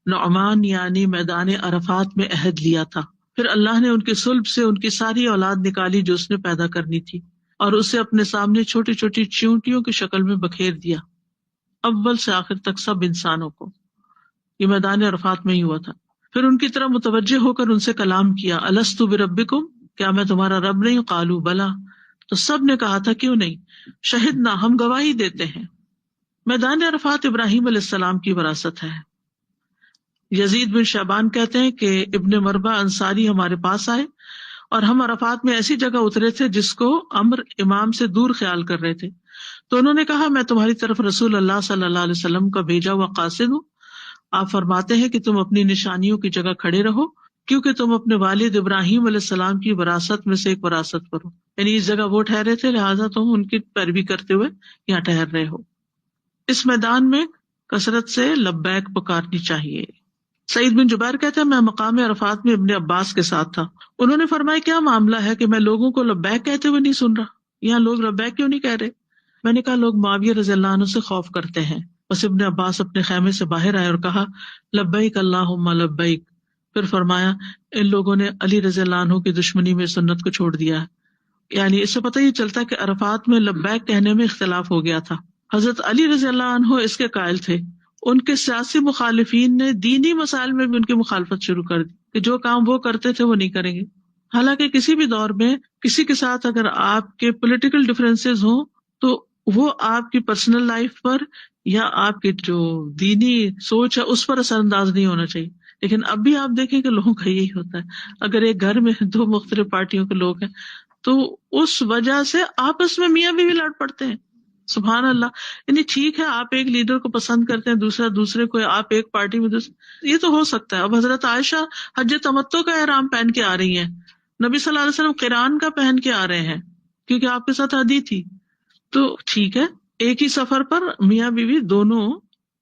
نعمان یعنی میدان عرفات میں عہد لیا تھا، پھر اللہ نے ان کے صلب سے ان کی ساری اولاد نکالی جو اس نے پیدا کرنی تھی، اور اسے اپنے سامنے چھوٹی چھوٹی چیونٹیوں کی شکل میں بکھیر دیا، اول سے آخر تک سب انسانوں کو۔ یہ میدان عرفات میں ہی ہوا تھا۔ پھر ان کی طرف متوجہ ہو کر ان سے کلام کیا، الست بربکم، کیا میں تمہارا رب نہیں؟ قالوا بلا، تو سب نے کہا تھا کیوں نہیں، شہدنا، ہم گواہی دیتے ہیں۔ میدان عرفات ابراہیم علیہ السلام کی وراثت ہے۔ یزید بن شعبان کہتے ہیں کہ ابن مربع انصاری ہمارے پاس آئے اور ہم عرفات میں ایسی جگہ اترے تھے جس کو امر امام سے دور خیال کر رہے تھے، تو انہوں نے کہا میں تمہاری طرف رسول اللہ صلی اللہ علیہ وسلم کا بھیجا ہوا قاصد ہوں، آپ فرماتے ہیں کہ تم اپنی نشانیوں کی جگہ کھڑے رہو کیونکہ تم اپنے والد ابراہیم علیہ السلام کی وراثت میں سے ایک وراثت پر ہو، یعنی اس جگہ وہ ٹھہرے تھے لہٰذا تم ان کی پیروی کرتے ہوئے یہاں ٹھہر رہے ہو۔ اس میدان میں کثرت سے لبیک پکارنی چاہیے۔ سعید بن جبیر کہتے ہیں میں مقام عرفات میں ابن عباس کے ساتھ تھا، انہوں نے فرمایا کیا معاملہ ہے کہ میں لوگوں کو لبیک کہتے ہوئے نہیں سن رہا، یہاں لوگ لبیک کیوں نہیں کہہ رہے؟ میں نے کہا لوگ معاویہ رضی اللہ عنہ سے خوف کرتے ہیں۔ بس ابن عباس اپنے خیمے سے باہر آئے اور کہا لبیک اللہم لبیک، پھر فرمایا ان لوگوں نے علی رضی اللہ عنہ کی دشمنی میں سنت کو چھوڑ دیا ہے، یعنی اس سے پتہ یہ چلتا ہے کہ عرفات میں لبیک کہنے میں اختلاف ہو گیا تھا۔ حضرت علی رضی اللہ عنہ اس کے قائل تھے، ان کے سیاسی مخالفین نے دینی مسائل میں بھی ان کی مخالفت شروع کر دی کہ جو کام وہ کرتے تھے وہ نہیں کریں گے، حالانکہ کسی بھی دور میں کسی کے ساتھ اگر آپ کے پولیٹیکل ڈفرینسز ہوں تو وہ آپ کی پرسنل لائف پر یا آپ کی جو دینی سوچ ہے اس پر اثر انداز نہیں ہونا چاہیے، لیکن اب بھی آپ دیکھیں کہ لوگوں کا یہی ہوتا ہے، اگر ایک گھر میں دو مختلف پارٹیوں کے لوگ ہیں تو اس وجہ سے آپس میں میاں بیوی لڑ پڑتے ہیں۔ سبحان اللہ، یعنی ٹھیک ہے آپ ایک لیڈر کو پسند کرتے ہیں، دوسرا دوسرے کو، آپ ایک پارٹی میں دوسرے، یہ تو ہو سکتا ہے۔ اب حضرت عائشہ حج تمتع کا احرام پہن کے آ رہی ہیں، نبی صلی اللہ علیہ وسلم قران کا پہن کے آ رہے ہیں کیونکہ آپ کے ساتھ حدیث تھی، تو ٹھیک ہے ایک ہی سفر پر میاں بیوی دونوں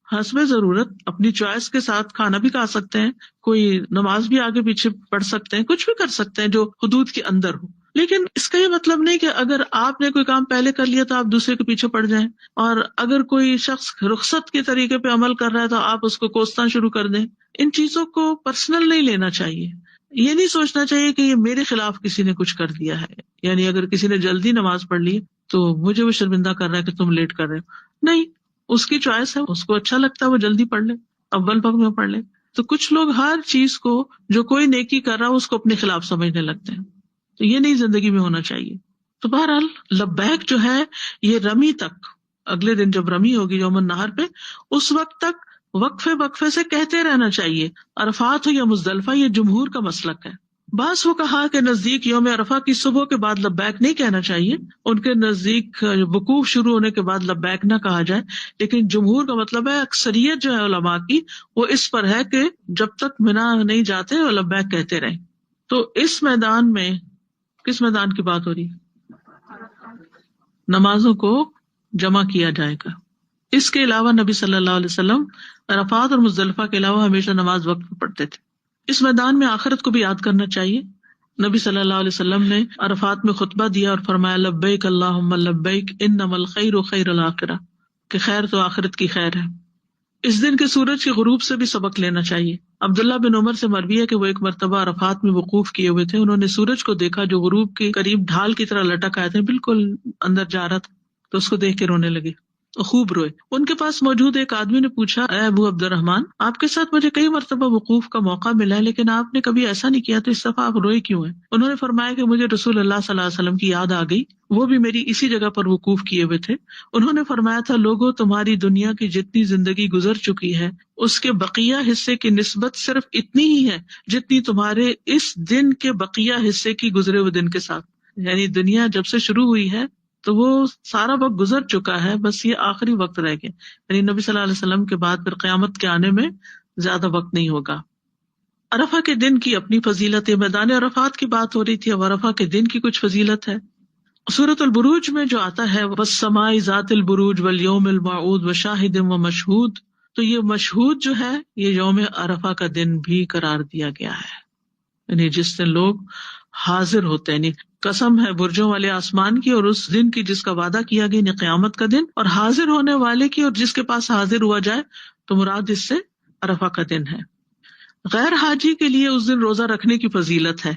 حسب ضرورت اپنی چوائس کے ساتھ کھانا بھی کھا سکتے ہیں، کوئی نماز بھی آگے پیچھے پڑھ سکتے ہیں، کچھ بھی کر سکتے ہیں جو حدود کے اندر ہو، لیکن اس کا یہ مطلب نہیں کہ اگر آپ نے کوئی کام پہلے کر لیا تو آپ دوسرے کے پیچھے پڑ جائیں، اور اگر کوئی شخص رخصت کے طریقے پہ عمل کر رہا ہے تو آپ اس کو کوسنا شروع کر دیں۔ ان چیزوں کو پرسنل نہیں لینا چاہیے، یہ نہیں سوچنا چاہیے کہ یہ میرے خلاف کسی نے کچھ کر دیا ہے، یعنی اگر کسی نے جلدی نماز پڑھ لی تو مجھے وہ شرمندہ کر رہا ہے کہ تم لیٹ کر رہے ہو، نہیں، اس کی چوائس ہے، اس کو اچھا لگتا ہے وہ جلدی پڑھ لے، اول وقت میں پڑھ لے۔ تو کچھ لوگ ہر چیز کو جو کوئی نیکی کر رہا ہے اس کو اپنے خلاف سمجھنے لگتے ہیں، تو یہ نہیں زندگی میں ہونا چاہیے۔ تو بہرحال لبیک جو ہے یہ رمی تک، اگلے دن جب رمی ہوگی یوم النحر پہ، اس وقت تک وقفے سے کہتے رہنا چاہیے، عرفات ہو یا مزدلفہ، یہ جمہور کا مسلک ہے۔ بعض وہ کہا کہ نزدیک یوم عرفہ کی صبح کے بعد لبیک نہیں کہنا چاہیے، ان کے نزدیک وقوف شروع ہونے کے بعد لبیک نہ کہا جائے، لیکن جمہور کا مطلب ہے اکثریت جو ہے علماء کی وہ اس پر ہے کہ جب تک منا نہیں جاتے وہ لبیک کہتے رہیں۔ تو اس میدان میں کس میدان کی بات ہو رہی ہے؟ نمازوں کو جمع کیا جائے گا۔ اس کے علاوہ نبی صلی اللہ علیہ وسلم عرفات اور مزدلفہ کے علاوہ ہمیشہ نماز وقت پہ پڑھتے تھے۔ اس میدان میں آخرت کو بھی یاد کرنا چاہیے۔ نبی صلی اللہ علیہ وسلم نے عرفات میں خطبہ دیا اور فرمایا لبیک اللہم لبیک انما الخیر خیر الآخرہ، کہ خیر تو آخرت کی خیر ہے۔ اس دن کے سورج کے غروب سے بھی سبق لینا چاہیے۔ عبداللہ بن عمر سے مروی ہے کہ وہ ایک مرتبہ عرفات میں وقوف کیے ہوئے تھے، انہوں نے سورج کو دیکھا جو غروب کے قریب ڈھال کی طرح لٹک آئے تھے، بالکل اندر جا رہا تھا، تو اس کو دیکھ کے رونے لگے، خوب روئے۔ ان کے پاس موجود ایک آدمی نے پوچھا اے ابو عبد الرحمن، آپ کے ساتھ مجھے کئی مرتبہ وقوف کا موقع ملا ہے لیکن آپ نے کبھی ایسا نہیں کیا، تو اس دفعہ آپ روئے کیوں ہیں؟ انہوں نے فرمایا کہ مجھے رسول اللہ صلی اللہ علیہ وسلم کی یاد آ گئی، وہ بھی میری اسی جگہ پر وقوف کیے ہوئے تھے۔ انہوں نے فرمایا تھا لوگوں، تمہاری دنیا کی جتنی زندگی گزر چکی ہے اس کے بقیہ حصے کی نسبت صرف اتنی ہی ہے جتنی تمہارے اس دن کے بقیہ حصے کی گزرے ہوئے دن کے ساتھ، یعنی دنیا جب سے شروع ہوئی ہے تو وہ سارا وقت گزر چکا ہے، بس یہ آخری وقت رہ گیا. یعنی نبی صلی اللہ علیہ وسلم کے بعد پھر قیامت کے آنے میں زیادہ وقت نہیں ہوگا. عرفہ کے دن کی اپنی فضیلت ہے. میدان عرفات کی بات ہو رہی تھی، اب عرفہ کے دن کی کچھ فضیلت ہے. سورۃ البروج میں جو آتا ہے والسماء ذات البروج والیوم الموعود وشاہد ومشہود، تو یہ مشہود جو ہے یہ یوم عرفہ کا دن بھی قرار دیا گیا ہے، یعنی جس دن لوگ حاضر ہوتے ہیں. یعنی قسم ہے برجوں والے آسمان کی اور اس دن کی جس کا وعدہ کیا گیا، یعنی قیامت کا دن، اور حاضر ہونے والے کی اور جس کے پاس حاضر ہوا جائے، تو مراد اس سے عرفہ کا دن ہے. غیر حاجی کے لیے اس دن روزہ رکھنے کی فضیلت ہے،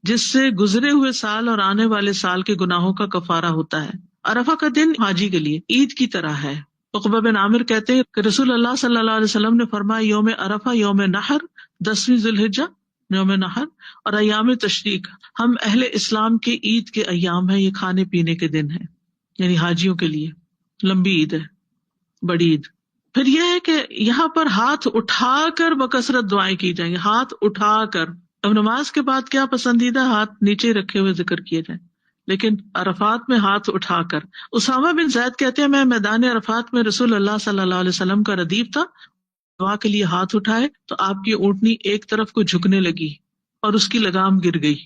جس سے گزرے ہوئے سال اور آنے والے سال کے گناہوں کا کفارہ ہوتا ہے. عرفہ کا دن حاجی کے لیے عید کی طرح ہے. عقبہ بن عامر کہتے ہیں کہ رسول اللہ صلی اللہ علیہ وسلم نے فرمایا یوم عرفہ یوم نحر، 10ویں ذی الحجہ یوم نحر، اور ایام تشریق ہم اہل اسلام کے عید کے ایام ہیں، یہ کھانے پینے کے دن ہیں، یعنی حاجیوں کے لیے لمبی عید ہے، بڑی عید. پھر یہ ہے کہ یہاں پر ہاتھ اٹھا کر بکثرت دعائیں کی جائیں گی، ہاتھ اٹھا کر. اب نماز کے بعد کیا پسندیدہ، ہاتھ نیچے رکھے ہوئے ذکر کیے جائیں، لیکن عرفات میں ہاتھ اٹھا کر. اسامہ بن زید کہتے ہیں میں میدان عرفات میں رسول اللہ صلی اللہ علیہ وسلم کا ردیف تھا، دعا کے لیے ہاتھ اٹھائے تو آپ کی اونٹنی ایک طرف کو جھکنے لگی اور اس کی لگام گر گئی،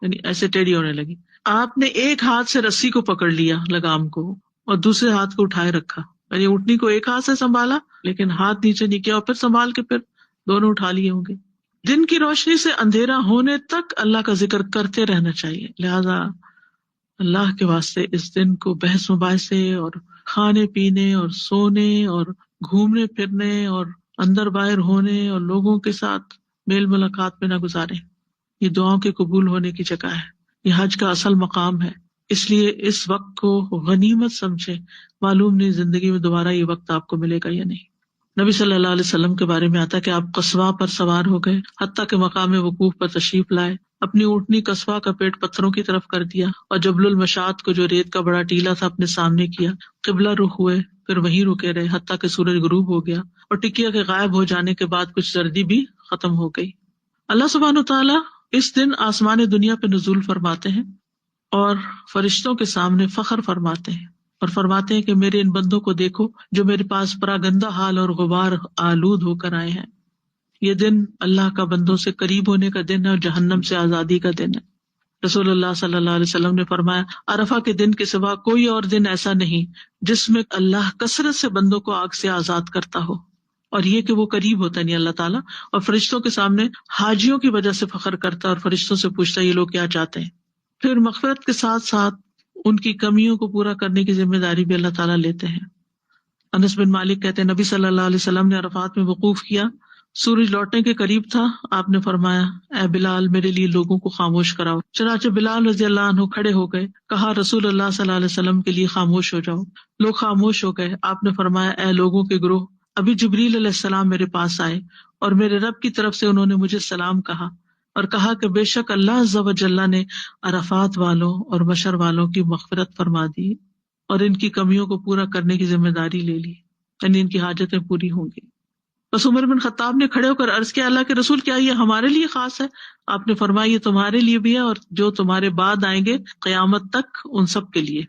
یعنی ایسے ٹیڑھی ہونے لگی. آپ نے ایک ہاتھ سے رسی کو پکڑ لیا لگام کو اور دوسرے ہاتھ کو اٹھائے رکھا، یعنی اونٹنی کو ایک ہاتھ سے سنبھالا لیکن ہاتھ نیچے نہیں کیا، اور پھر سنبھال کے پھر دونوں اٹھا لیے ہوں گے. دن کی روشنی سے اندھیرا ہونے تک اللہ کا ذکر کرتے رہنا چاہیے. لہذا اللہ کے واسطے اس دن کو بحث مباحثے اور کھانے پینے اور سونے اور گھومنے پھرنے اور اندر باہر ہونے اور لوگوں کے ساتھ میل ملاقات میں نہ گزاریں. یہ دعاؤں کے قبول ہونے کی جگہ ہے، یہ حج کا اصل مقام ہے. اس لیے اس وقت کو غنیمت سمجھے. معلوم نہیں زندگی میں دوبارہ یہ وقت آپ کو ملے گا یا نہیں. نبی صلی اللہ علیہ وسلم کے بارے میں آتا ہے کہ آپ قصواء پر سوار ہو گئے، حتیٰ کہ مقام وقوف پر تشریف لائے. اپنی اونٹنی قصواء کا پیٹ پتھروں کی طرف کر دیا اور جبل المشاط کو جو ریت کا بڑا ٹیلا تھا اپنے سامنے کیا. قبلہ رخ ہوئے، پھر وہیں رکے رہے حتیٰ کہ سورج غروب ہو گیا، اور ٹکیا کے غائب ہو جانے کے بعد کچھ سردی بھی ختم ہو گئی. اللہ سبحانہ وتعالیٰ اس دن آسمان دنیا پہ نزول فرماتے ہیں اور فرشتوں کے سامنے فخر فرماتے ہیں اور فرماتے ہیں کہ میرے ان بندوں کو دیکھو جو میرے پاس پراگندہ حال اور غبار آلود ہو کر آئے ہیں. یہ دن اللہ کا بندوں سے قریب ہونے کا دن ہے اور جہنم سے آزادی کا دن ہے. رسول اللہ صلی اللہ علیہ وسلم نے فرمایا عرفہ کے دن کے سوا کوئی اور دن ایسا نہیں جس میں اللہ کثرت سے بندوں کو آگ سے آزاد کرتا ہو، اور یہ کہ وہ قریب ہوتا نہیں اللہ تعالیٰ، اور فرشتوں کے سامنے حاجیوں کی وجہ سے فخر کرتا اور فرشتوں سے پوچھتا یہ لوگ کیا چاہتے ہیں. پھر مغفرت کے ساتھ ساتھ ان کی کمیوں کو پورا کرنے کی ذمہ داری بھی اللہ تعالیٰ لیتے ہیں. انس بن مالک کہتے ہیں نبی صلی اللہ علیہ وسلم نے عرفات میں وقوف کیا، سورج لوٹنے کے قریب تھا. آپ نے فرمایا اے بلال میرے لیے لوگوں کو خاموش کراؤ. چنانچہ بلال رضی اللہ عنہ کھڑے ہو گئے، کہا رسول اللہ صلی اللہ علیہ وسلم کے لیے خاموش ہو جاؤ. لوگ خاموش ہو گئے. آپ نے فرمایا اے لوگوں کے گروہ، ابھی جبریل علیہ السلام میرے پاس آئے اور میرے رب کی طرف سے انہوں نے مجھے سلام کہا اور کہا کہ بے شک اللہ عز و جل نے عرفات والوں اور مشر والوں کی مغفرت فرما دی اور ان کی کمیوں کو پورا کرنے کی ذمہ داری لے لی، یعنی ان کی حاجتیں پوری ہوں گی. بس عمر بن خطاب نے کھڑے ہو کر عرض کیا اللہ کے رسول کیا یہ ہمارے لیے خاص ہے؟ آپ نے فرمایا یہ تمہارے لیے بھی ہے اور جو تمہارے بعد آئیں گے قیامت تک ان سب کے لیے.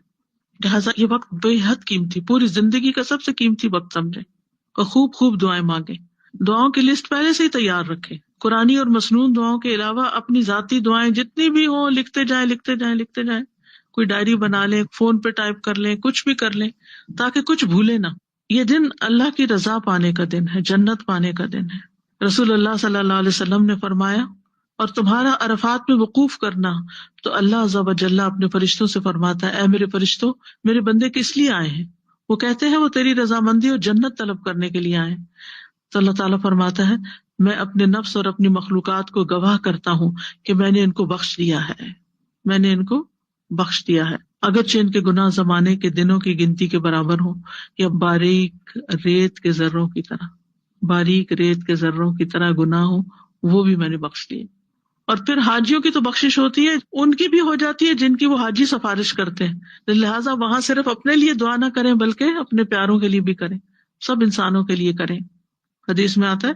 لہٰذا یہ وقت بے حد قیمتی، پوری زندگی کا سب سے قیمتی وقت سمجھیں اور خوب خوب دعائیں مانگیں. دعاؤں کی لسٹ پہلے سے ہی تیار رکھیں. قرآنی اور مسنون دعاؤں کے علاوہ اپنی ذاتی دعائیں جتنی بھی ہوں لکھتے جائیں. کوئی ڈائری بنا لیں، فون پہ ٹائپ کر لیں، کچھ بھی کر لیں تاکہ کچھ بھولے نہ. یہ دن اللہ کی رضا پانے کا دن ہے، جنت پانے کا دن ہے. رسول اللہ صلی اللہ علیہ وسلم نے فرمایا اور تمہارا عرفات میں وقوف کرنا تو اللہ عز و جل اپنے فرشتوں سے فرماتا ہے اے میرے فرشتوں میرے بندے کس لیے آئے ہیں؟ وہ کہتے ہیں وہ تیری رضامندی اور جنت طلب کرنے کے لیے آئے. تو اللہ تعالیٰ فرماتا ہے میں اپنے نفس اور اپنی مخلوقات کو گواہ کرتا ہوں کہ میں نے ان کو بخش دیا ہے، اگرچہ ان کے گناہ زمانے کے دنوں کی گنتی کے برابر ہوں یا باریک ریت کے ذروں کی طرح گناہ ہوں، وہ بھی میں نے بخش دیے. اور پھر حاجیوں کی تو بخشش ہوتی ہے، ان کی بھی ہو جاتی ہے جن کی وہ حاجی سفارش کرتے ہیں. لہٰذا وہاں صرف اپنے لیے دعا نہ کریں بلکہ اپنے پیاروں کے لیے بھی کریں، سب انسانوں کے لیے کریں. حدیث میں آتا ہے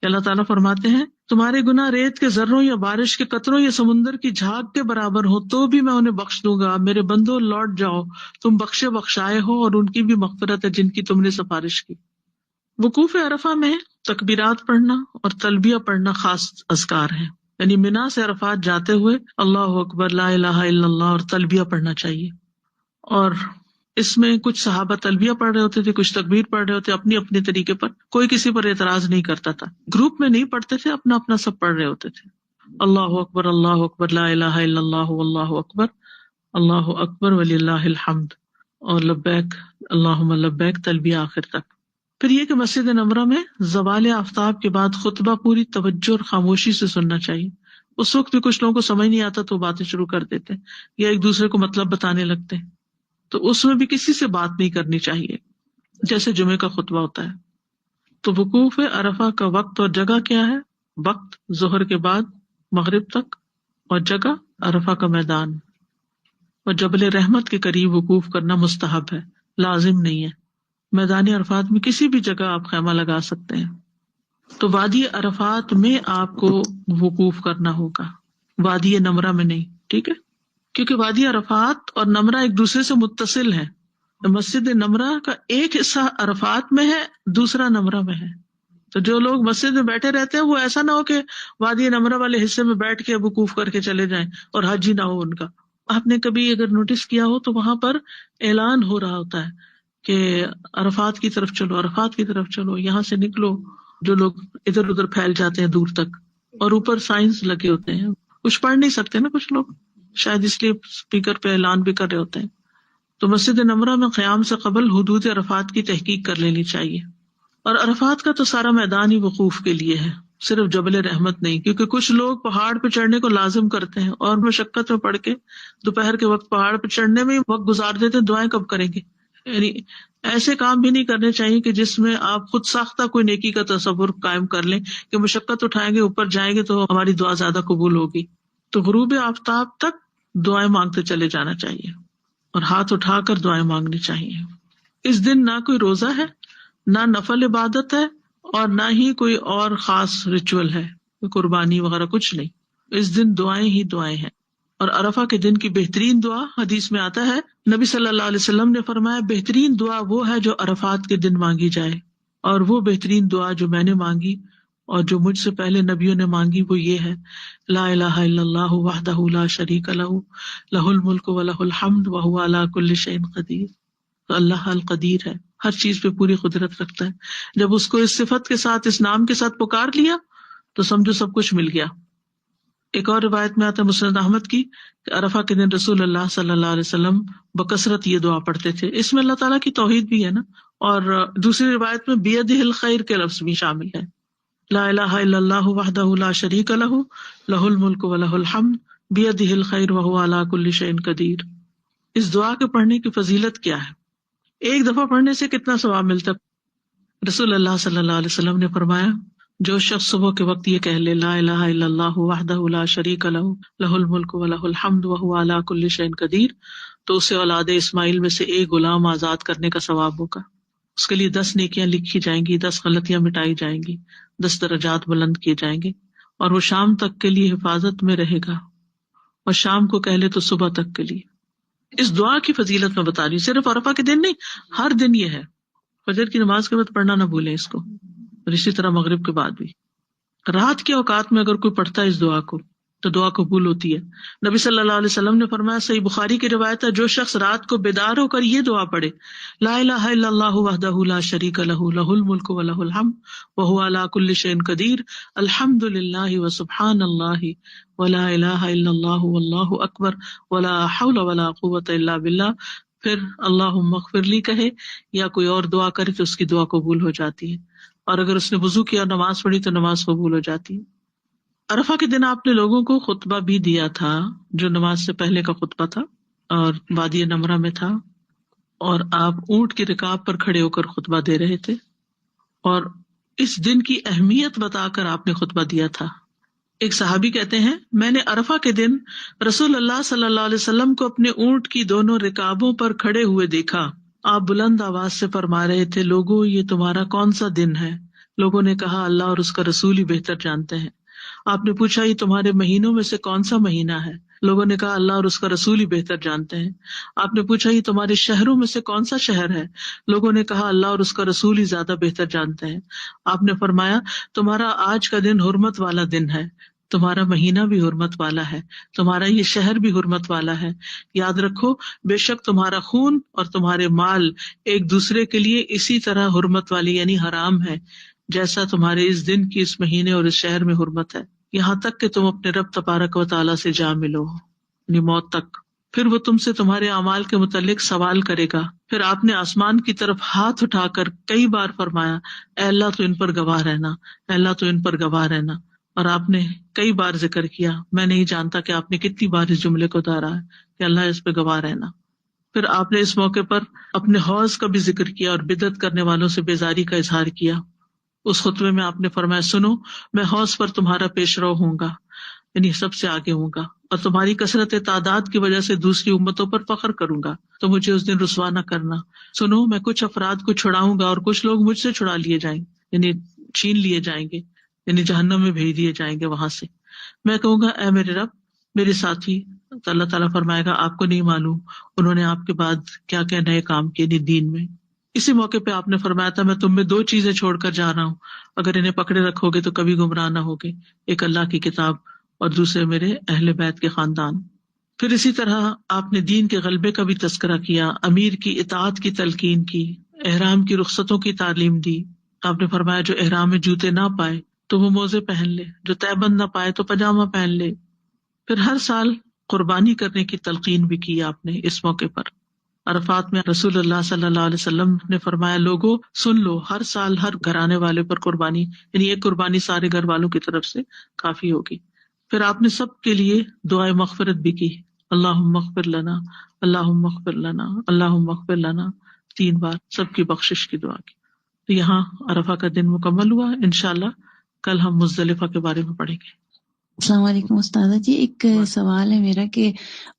کہ اللہ تعالیٰ فرماتے ہیں تمہارے گناہ ریت کے ذروں یا بارش کے قطروں یا سمندر کی جھاگ کے برابر ہو تو بھی میں انہیں بخش دوں گا. میرے بندو لوٹ جاؤ، تم بخشے بخشائے ہو اور ان کی بھی مغفرت ہے جن کی تم نے سفارش کی. وقوف عرفہ میں تکبیرات پڑھنا اور تلبیہ پڑھنا خاص اذکار ہیں. یعنی منا سے عرفات جاتے ہوئے اللہ اکبر لا الہ الا اللہ اور تلبیہ پڑھنا چاہیے. اور اس میں کچھ صحابہ تلبیہ پڑھ رہے ہوتے تھے، کچھ تکبیر پڑھ رہے ہوتے، اپنی اپنے طریقے پر، کوئی کسی پر اعتراض نہیں کرتا تھا. گروپ میں نہیں پڑھتے تھے، اپنا اپنا سب پڑھ رہے ہوتے تھے. اللہ اکبر لا الہ الا اللہ اللہ اکبر وللہ الحمد اور لبیک اللہم لبیک تلبیہ آخر تک. پھر یہ کہ مسجد نمرہ میں زوال آفتاب کے بعد خطبہ پوری توجہ اور خاموشی سے سننا چاہیے. اس وقت بھی کچھ لوگوں کو سمجھ نہیں آتا تو باتیں شروع کر دیتے یا ایک دوسرے کو مطلب بتانے لگتے ہیں، تو اس میں بھی کسی سے بات نہیں کرنی چاہیے جیسے جمعے کا خطبہ ہوتا ہے. تو وقوف عرفہ کا وقت اور جگہ کیا ہے؟ وقت ظہر کے بعد مغرب تک، اور جگہ عرفہ کا میدان. اور جبل رحمت کے قریب وقوف کرنا مستحب ہے، لازم نہیں ہے. میدان عرفات میں کسی بھی جگہ آپ خیمہ لگا سکتے ہیں. تو وادی عرفات میں آپ کو وقوف کرنا ہوگا، وادی نمرہ میں نہیں، ٹھیک ہے؟ کیونکہ وادی عرفات اور نمرہ ایک دوسرے سے متصل ہے. مسجد نمرہ کا ایک حصہ عرفات میں ہے، دوسرا نمرہ میں ہے. تو جو لوگ مسجد میں بیٹھے رہتے ہیں وہ ایسا نہ ہو کہ وادی نمرہ والے حصے میں بیٹھ کے وقوف کر کے چلے جائیں اور حج ہی نہ ہو ان کا. آپ نے کبھی اگر نوٹس کیا ہو تو وہاں پر اعلان ہو رہا ہوتا ہے کہ عرفات کی طرف چلو، عرفات کی طرف چلو، یہاں سے نکلو. جو لوگ ادھر ادھر پھیل جاتے ہیں دور تک، اور اوپر سائنس لگے ہوتے ہیں، کچھ پڑھ نہیں سکتے نا کچھ لوگ، شاید اس لیے اسپیکر پہ اعلان بھی کر رہے ہوتے ہیں. تو مسجد نمرہ میں قیام سے قبل حدود عرفات کی تحقیق کر لینی چاہیے. اور عرفات کا تو سارا میدان ہی وقوف کے لیے ہے، صرف جبل رحمت نہیں، کیونکہ کچھ لوگ پہاڑ پہ چڑھنے کو لازم کرتے ہیں اور مشقت میں پڑھ کے دوپہر کے وقت پہاڑ پہ چڑھنے میں وقت گزار دیتے ہیں، دعائیں کب کریں گے. یعنی ایسے کام بھی نہیں کرنے چاہیے کہ جس میں آپ خود ساختہ کوئی نیکی کا تصور قائم کر لیں کہ مشقت اٹھائیں گے، اوپر جائیں گے تو ہماری دعا زیادہ قبول ہوگی. تو غروب آفتاب تک دعائیں مانگتے چلے جانا چاہیے اور ہاتھ اٹھا کر دعائیں مانگنی چاہیے. اس دن نہ کوئی روزہ ہے، نہ نفل عبادت ہے، اور نہ ہی کوئی اور خاص ریچول ہے، قربانی وغیرہ کچھ نہیں. اس دن دعائیں ہی دعائیں ہیں. اور عرفہ کے دن کی بہترین دعا حدیث میں آتا ہے، نبی صلی اللہ علیہ وسلم نے فرمایا بہترین دعا وہ ہے جو عرفات کے دن مانگی جائے، اور وہ بہترین دعا جو میں نے مانگی اور جو مجھ سے پہلے نبیوں نے مانگی وہ یہ ہے، لا الہ الا اللہ وحدہ لا شریک لہ لہ الملک ولہ الحمد وہو علی کل شیء قدیر. تو اللہ القدیر ہے، ہر چیز پہ پوری قدرت رکھتا ہے. جب اس کو اس صفت کے ساتھ، اس نام کے ساتھ پکار لیا تو سمجھو سب کچھ مل گیا. ایک اور روایت میں آتا ہے مسند احمد کی کہ عرفہ کے دن رسول اللہ صلی اللہ علیہ وسلم بکثرت یہ دعا پڑھتے تھے. اس میں اللہ تعالیٰ کی توحید بھی ہے نا، اور دوسری روایت میں بیدہ الخیر کے لفظ بھی شامل ہے، لا الہ الا اللہ وحدہ لا شریک لہ لہ الملک ولہ الحمد بیدہ الخیر وہو علی کل شیء قدیر. اس دعا کے پڑھنے کی فضیلت کیا ہے؟ ایک دفعہ پڑھنے سے کتنا ثواب ملتا ہے؟ رسول اللہ صلی اللہ علیہ وسلم نے فرمایا جو شخص صبح کے وقت یہ کہہ لے لا الہ الا اللہ وحدہ لا شریک لہ لہ الملک ولہ الحمد وہو علی کل شیء قدیر، تو اسے اولاد اسماعیل میں سے ایک غلام آزاد کرنے کا ثواب ہوگا. اس کے لیے 10 نیکیاں لکھی جائیں گی، 10 غلطیاں مٹائی جائیں گی، 10 درجات بلند کیے جائیں گے، اور وہ شام تک کے لیے حفاظت میں رہے گا. اور شام کو کہہ لے تو صبح تک کے لیے. اس دعا کی فضیلت میں بتا رہی ہوں، صرف عرفہ کے دن نہیں، ہر دن یہ ہے. فجر کی نماز کے بعد پڑھنا نہ بھولیں اس کو، اور اسی طرح مغرب کے بعد بھی. رات کے اوقات میں اگر کوئی پڑھتا ہے اس دعا کو تو دعا قبول ہوتی ہے. نبی صلی اللہ علیہ وسلم نے فرمایا، صحیح بخاری کی روایت ہے، جو شخص رات کو بیدار ہو کر یہ دعا پڑھے، لا الہ الا اللہ وحدہ لا شریک لہ لہ الملک ولہ الحمد وہو علی کل شیء قدیر، الحمد للہ وسبحان اللہ ولا الہ الا اللہ واللہ اکبر ولا حول ولا قوۃ الا باللہ، پھر اللہم اغفر لی کہے یا کوئی اور دعا کرے تو اس کی دعا قبول ہو جاتی ہے. اور اگر اس نے وضو کیا اور نماز پڑھی تو نماز قبول ہو جاتی ہے. عرفہ کے دن آپ نے لوگوں کو خطبہ بھی دیا تھا جو نماز سے پہلے کا خطبہ تھا اور وادی نمرہ میں تھا، اور آپ اونٹ کی رکاب پر کھڑے ہو کر خطبہ دے رہے تھے، اور اس دن کی اہمیت بتا کر آپ نے خطبہ دیا تھا. ایک صحابی کہتے ہیں، میں نے عرفہ کے دن رسول اللہ صلی اللہ علیہ وسلم کو اپنے اونٹ کی دونوں رکابوں پر کھڑے ہوئے دیکھا. آپ بلند آواز سے فرما رہے تھے، لوگوں یہ تمہارا کون سا دن ہے لوگوں نے کہا اللہ اور اس کا رسول ہی بہتر جانتے ہیں. آپ نے پوچھا یہ تمہارے مہینوں میں سے کون سا مہینہ ہے؟ لوگوں نے کہا اللہ اور اس کا رسول ہی بہتر جانتے ہیں. آپ نے پوچھا یہ تمہارے شہروں میں سے کون سا شہر ہے؟ لوگوں نے کہا اللہ اور اس کا رسول ہی زیادہ بہتر جانتے ہیں. آپ نے فرمایا تمہارا آج کا دن حرمت والا دن ہے، تمہارا مہینہ بھی حرمت والا ہے، تمہارا یہ شہر بھی حرمت والا ہے. یاد رکھو بے شک تمہارا خون اور تمہارے مال ایک دوسرے کے لیے اسی طرح حرمت والی یعنی حرام ہے جیسا تمہارے اس دن کی اس مہینے اور اس شہر میں حرمت ہے، یہاں تک کہ تم اپنے رب تبارک و تعالیٰ سے جا ملو، یعنی موت تک. پھر وہ تم سے تمہارے اعمال کے متعلق سوال کرے گا. پھر آپ نے آسمان کی طرف ہاتھ اٹھا کر کئی بار فرمایا اے اللہ تو ان پر گواہ رہنا، اے اللہ تو ان پر گواہ رہنا. اور آپ نے کئی بار ذکر کیا، میں نہیں جانتا کہ آپ نے کتنی بار اس جملے کو دہرایا کہ اللہ اس پہ گواہ رہنا. پھر آپ نے اس موقع پر اپنے حوض کا بھی ذکر کیا اور بدعت کرنے والوں سے بیزاری کا اظہار کیا. اس خطبے میں آپ نے فرمایا سنو میں حوض پر تمہارا پیش رو ہوں گا، یعنی سب سے آگے ہوں گا، اور تمہاری کثرت تعداد کی وجہ سے دوسری امتوں پر فخر کروں گا، تو مجھے اس دن رسوا نہ کرنا. سنو میں کچھ افراد کو چھڑاؤں گا اور کچھ لوگ مجھ سے چھڑا لیے جائیں گے، یعنی چھین لیے جائیں گے، یعنی جہنم میں بھیج دیے جائیں گے وہاں سے. میں کہوں گا اے میرے رب میرے ساتھی، تو اللہ تعالیٰ فرمائے گا آپ کو نہیں معلوم انہوں نے آپ کے بعد کیا کیا نئے کام کیے دین میں. اسی موقع پہ آپ نے فرمایا تھا میں تم میں دو چیزیں چھوڑ کر جا رہا ہوں، اگر انہیں پکڑے رکھو گے تو کبھی گمراہ نہ ہوگے، ایک اللہ کی کتاب اور دوسرے میرے اہل بیت کے خاندان. پھر اسی طرح آپ نے دین کے غلبے کا بھی تذکرہ کیا، امیر کی اطاعت کی تلقین کی، احرام کی رخصتوں کی تعلیم دی. آپ نے فرمایا جو احرام میں جوتے نہ پائے تو وہ موزے پہن لے، جو تہبند نہ پائے تو پاجامہ پہن لے. پھر ہر سال قربانی کرنے کی تلقین بھی کی آپ نے اس موقع پر. عرفات میں رسول اللہ صلی اللہ علیہ وسلم نے فرمایا لوگو سن لو، ہر سال ہر گھرانے والے پر قربانی، یعنی ایک قربانی سارے گھر والوں کی طرف سے کافی ہوگی. پھر آپ نے سب کے لیے دعائے مغفرت بھی کی، اللہم اغفر لنا، اللہم اغفر لنا، اللہم اغفر لنا، 3 بار سب کی بخشش کی دعا کی. تو یہاں عرفہ کا دن مکمل ہوا. انشاءاللہ کل ہم مزدلفہ کے بارے میں پڑھیں گے. السلام علیکم استاذہ جی، ایک سوال ہے میرا کہ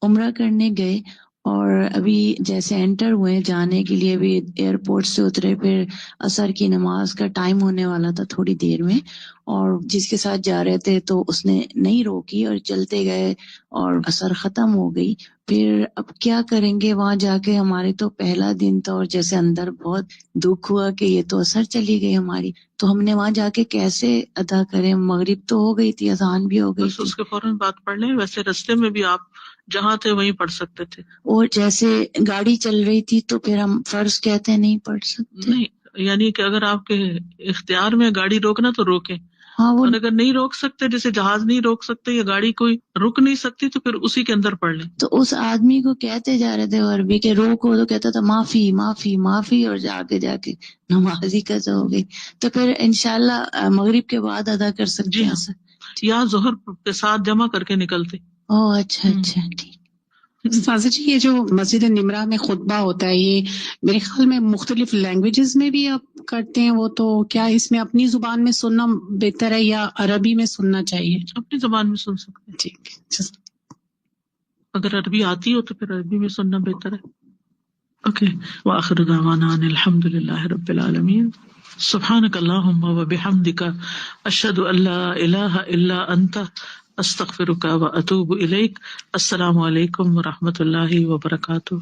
عمرہ کرنے گئے اور ابھی جیسے انٹر ہوئے جانے کے لیے، بھی ایئرپورٹ سے اترے، پھر عصر کی نماز کا ٹائم ہونے والا تھا تھوڑی دیر میں، اور جس کے ساتھ جا رہے تھے تو اس نے نہیں روکی اور چلتے گئے اور عصر ختم ہو گئی. پھر اب کیا کریں گے وہاں جا کے؟ ہمارے تو پہلا دن تھا اور جیسے اندر بہت دکھ ہوا کہ یہ تو عصر چلی گئی ہماری، تو ہم نے وہاں جا کے کیسے ادا کریں؟ مغرب تو ہو گئی تھی، اذان بھی ہو گئی بس تھی. اس کے فوراً بات پڑھ لیں. ویسے رستے میں بھی آپ جہاں تھے وہیں پڑھ سکتے تھے. اور جیسے گاڑی چل رہی تھی تو پھر ہم فرض کہتے ہیں نہیں پڑھ سکتے. نہیں، یعنی کہ اگر آپ کے اختیار میں گاڑی روکنا تو روکیں، ہاں وہ اور اگر نہیں روک سکتے، جیسے جہاز نہیں روک سکتے یا گاڑی کوئی رک نہیں سکتی، تو پھر اسی کے اندر پڑھ لیں. تو اس آدمی کو کہتے جا رہے تھے عربی کے روکو، تو کہتا تھا معافی معافی معافی، اور جا کے نماز ہی قضا ہو گئی. تو پھر انشاءاللہ مغرب کے بعد ادا کر سکتے جی ہیں ہاں، سر؟ یا ظہر کے ساتھ جمع کر کے نکلتے. او اچھا اچھا ٹھیک. استاذہ جی یہ جو مسجد نمرہ میں خطبہ ہوتا ہے، یہ میرے خیال میں مختلف لینگویجز میں بھی آپ کرتے ہیں، وہ تو کیا اس میں اپنی زبان میں سننا بہتر ہے یا عربی میں سننا چاہیے؟ اپنی زبان میں سن سکتے ہیں. ٹھیک ہے. اگر عربی آتی ہو تو پھر عربی میں سننا بہتر ہے. اوکے، وآخر دعوانا ان الحمد للہ رب العالمین. سبحانک اللہم وبحمدک، اشہد ان لا الہ الا انت، استغفرک واتوب الیک. السلام علیکم ورحمۃ اللہ وبرکاتہ.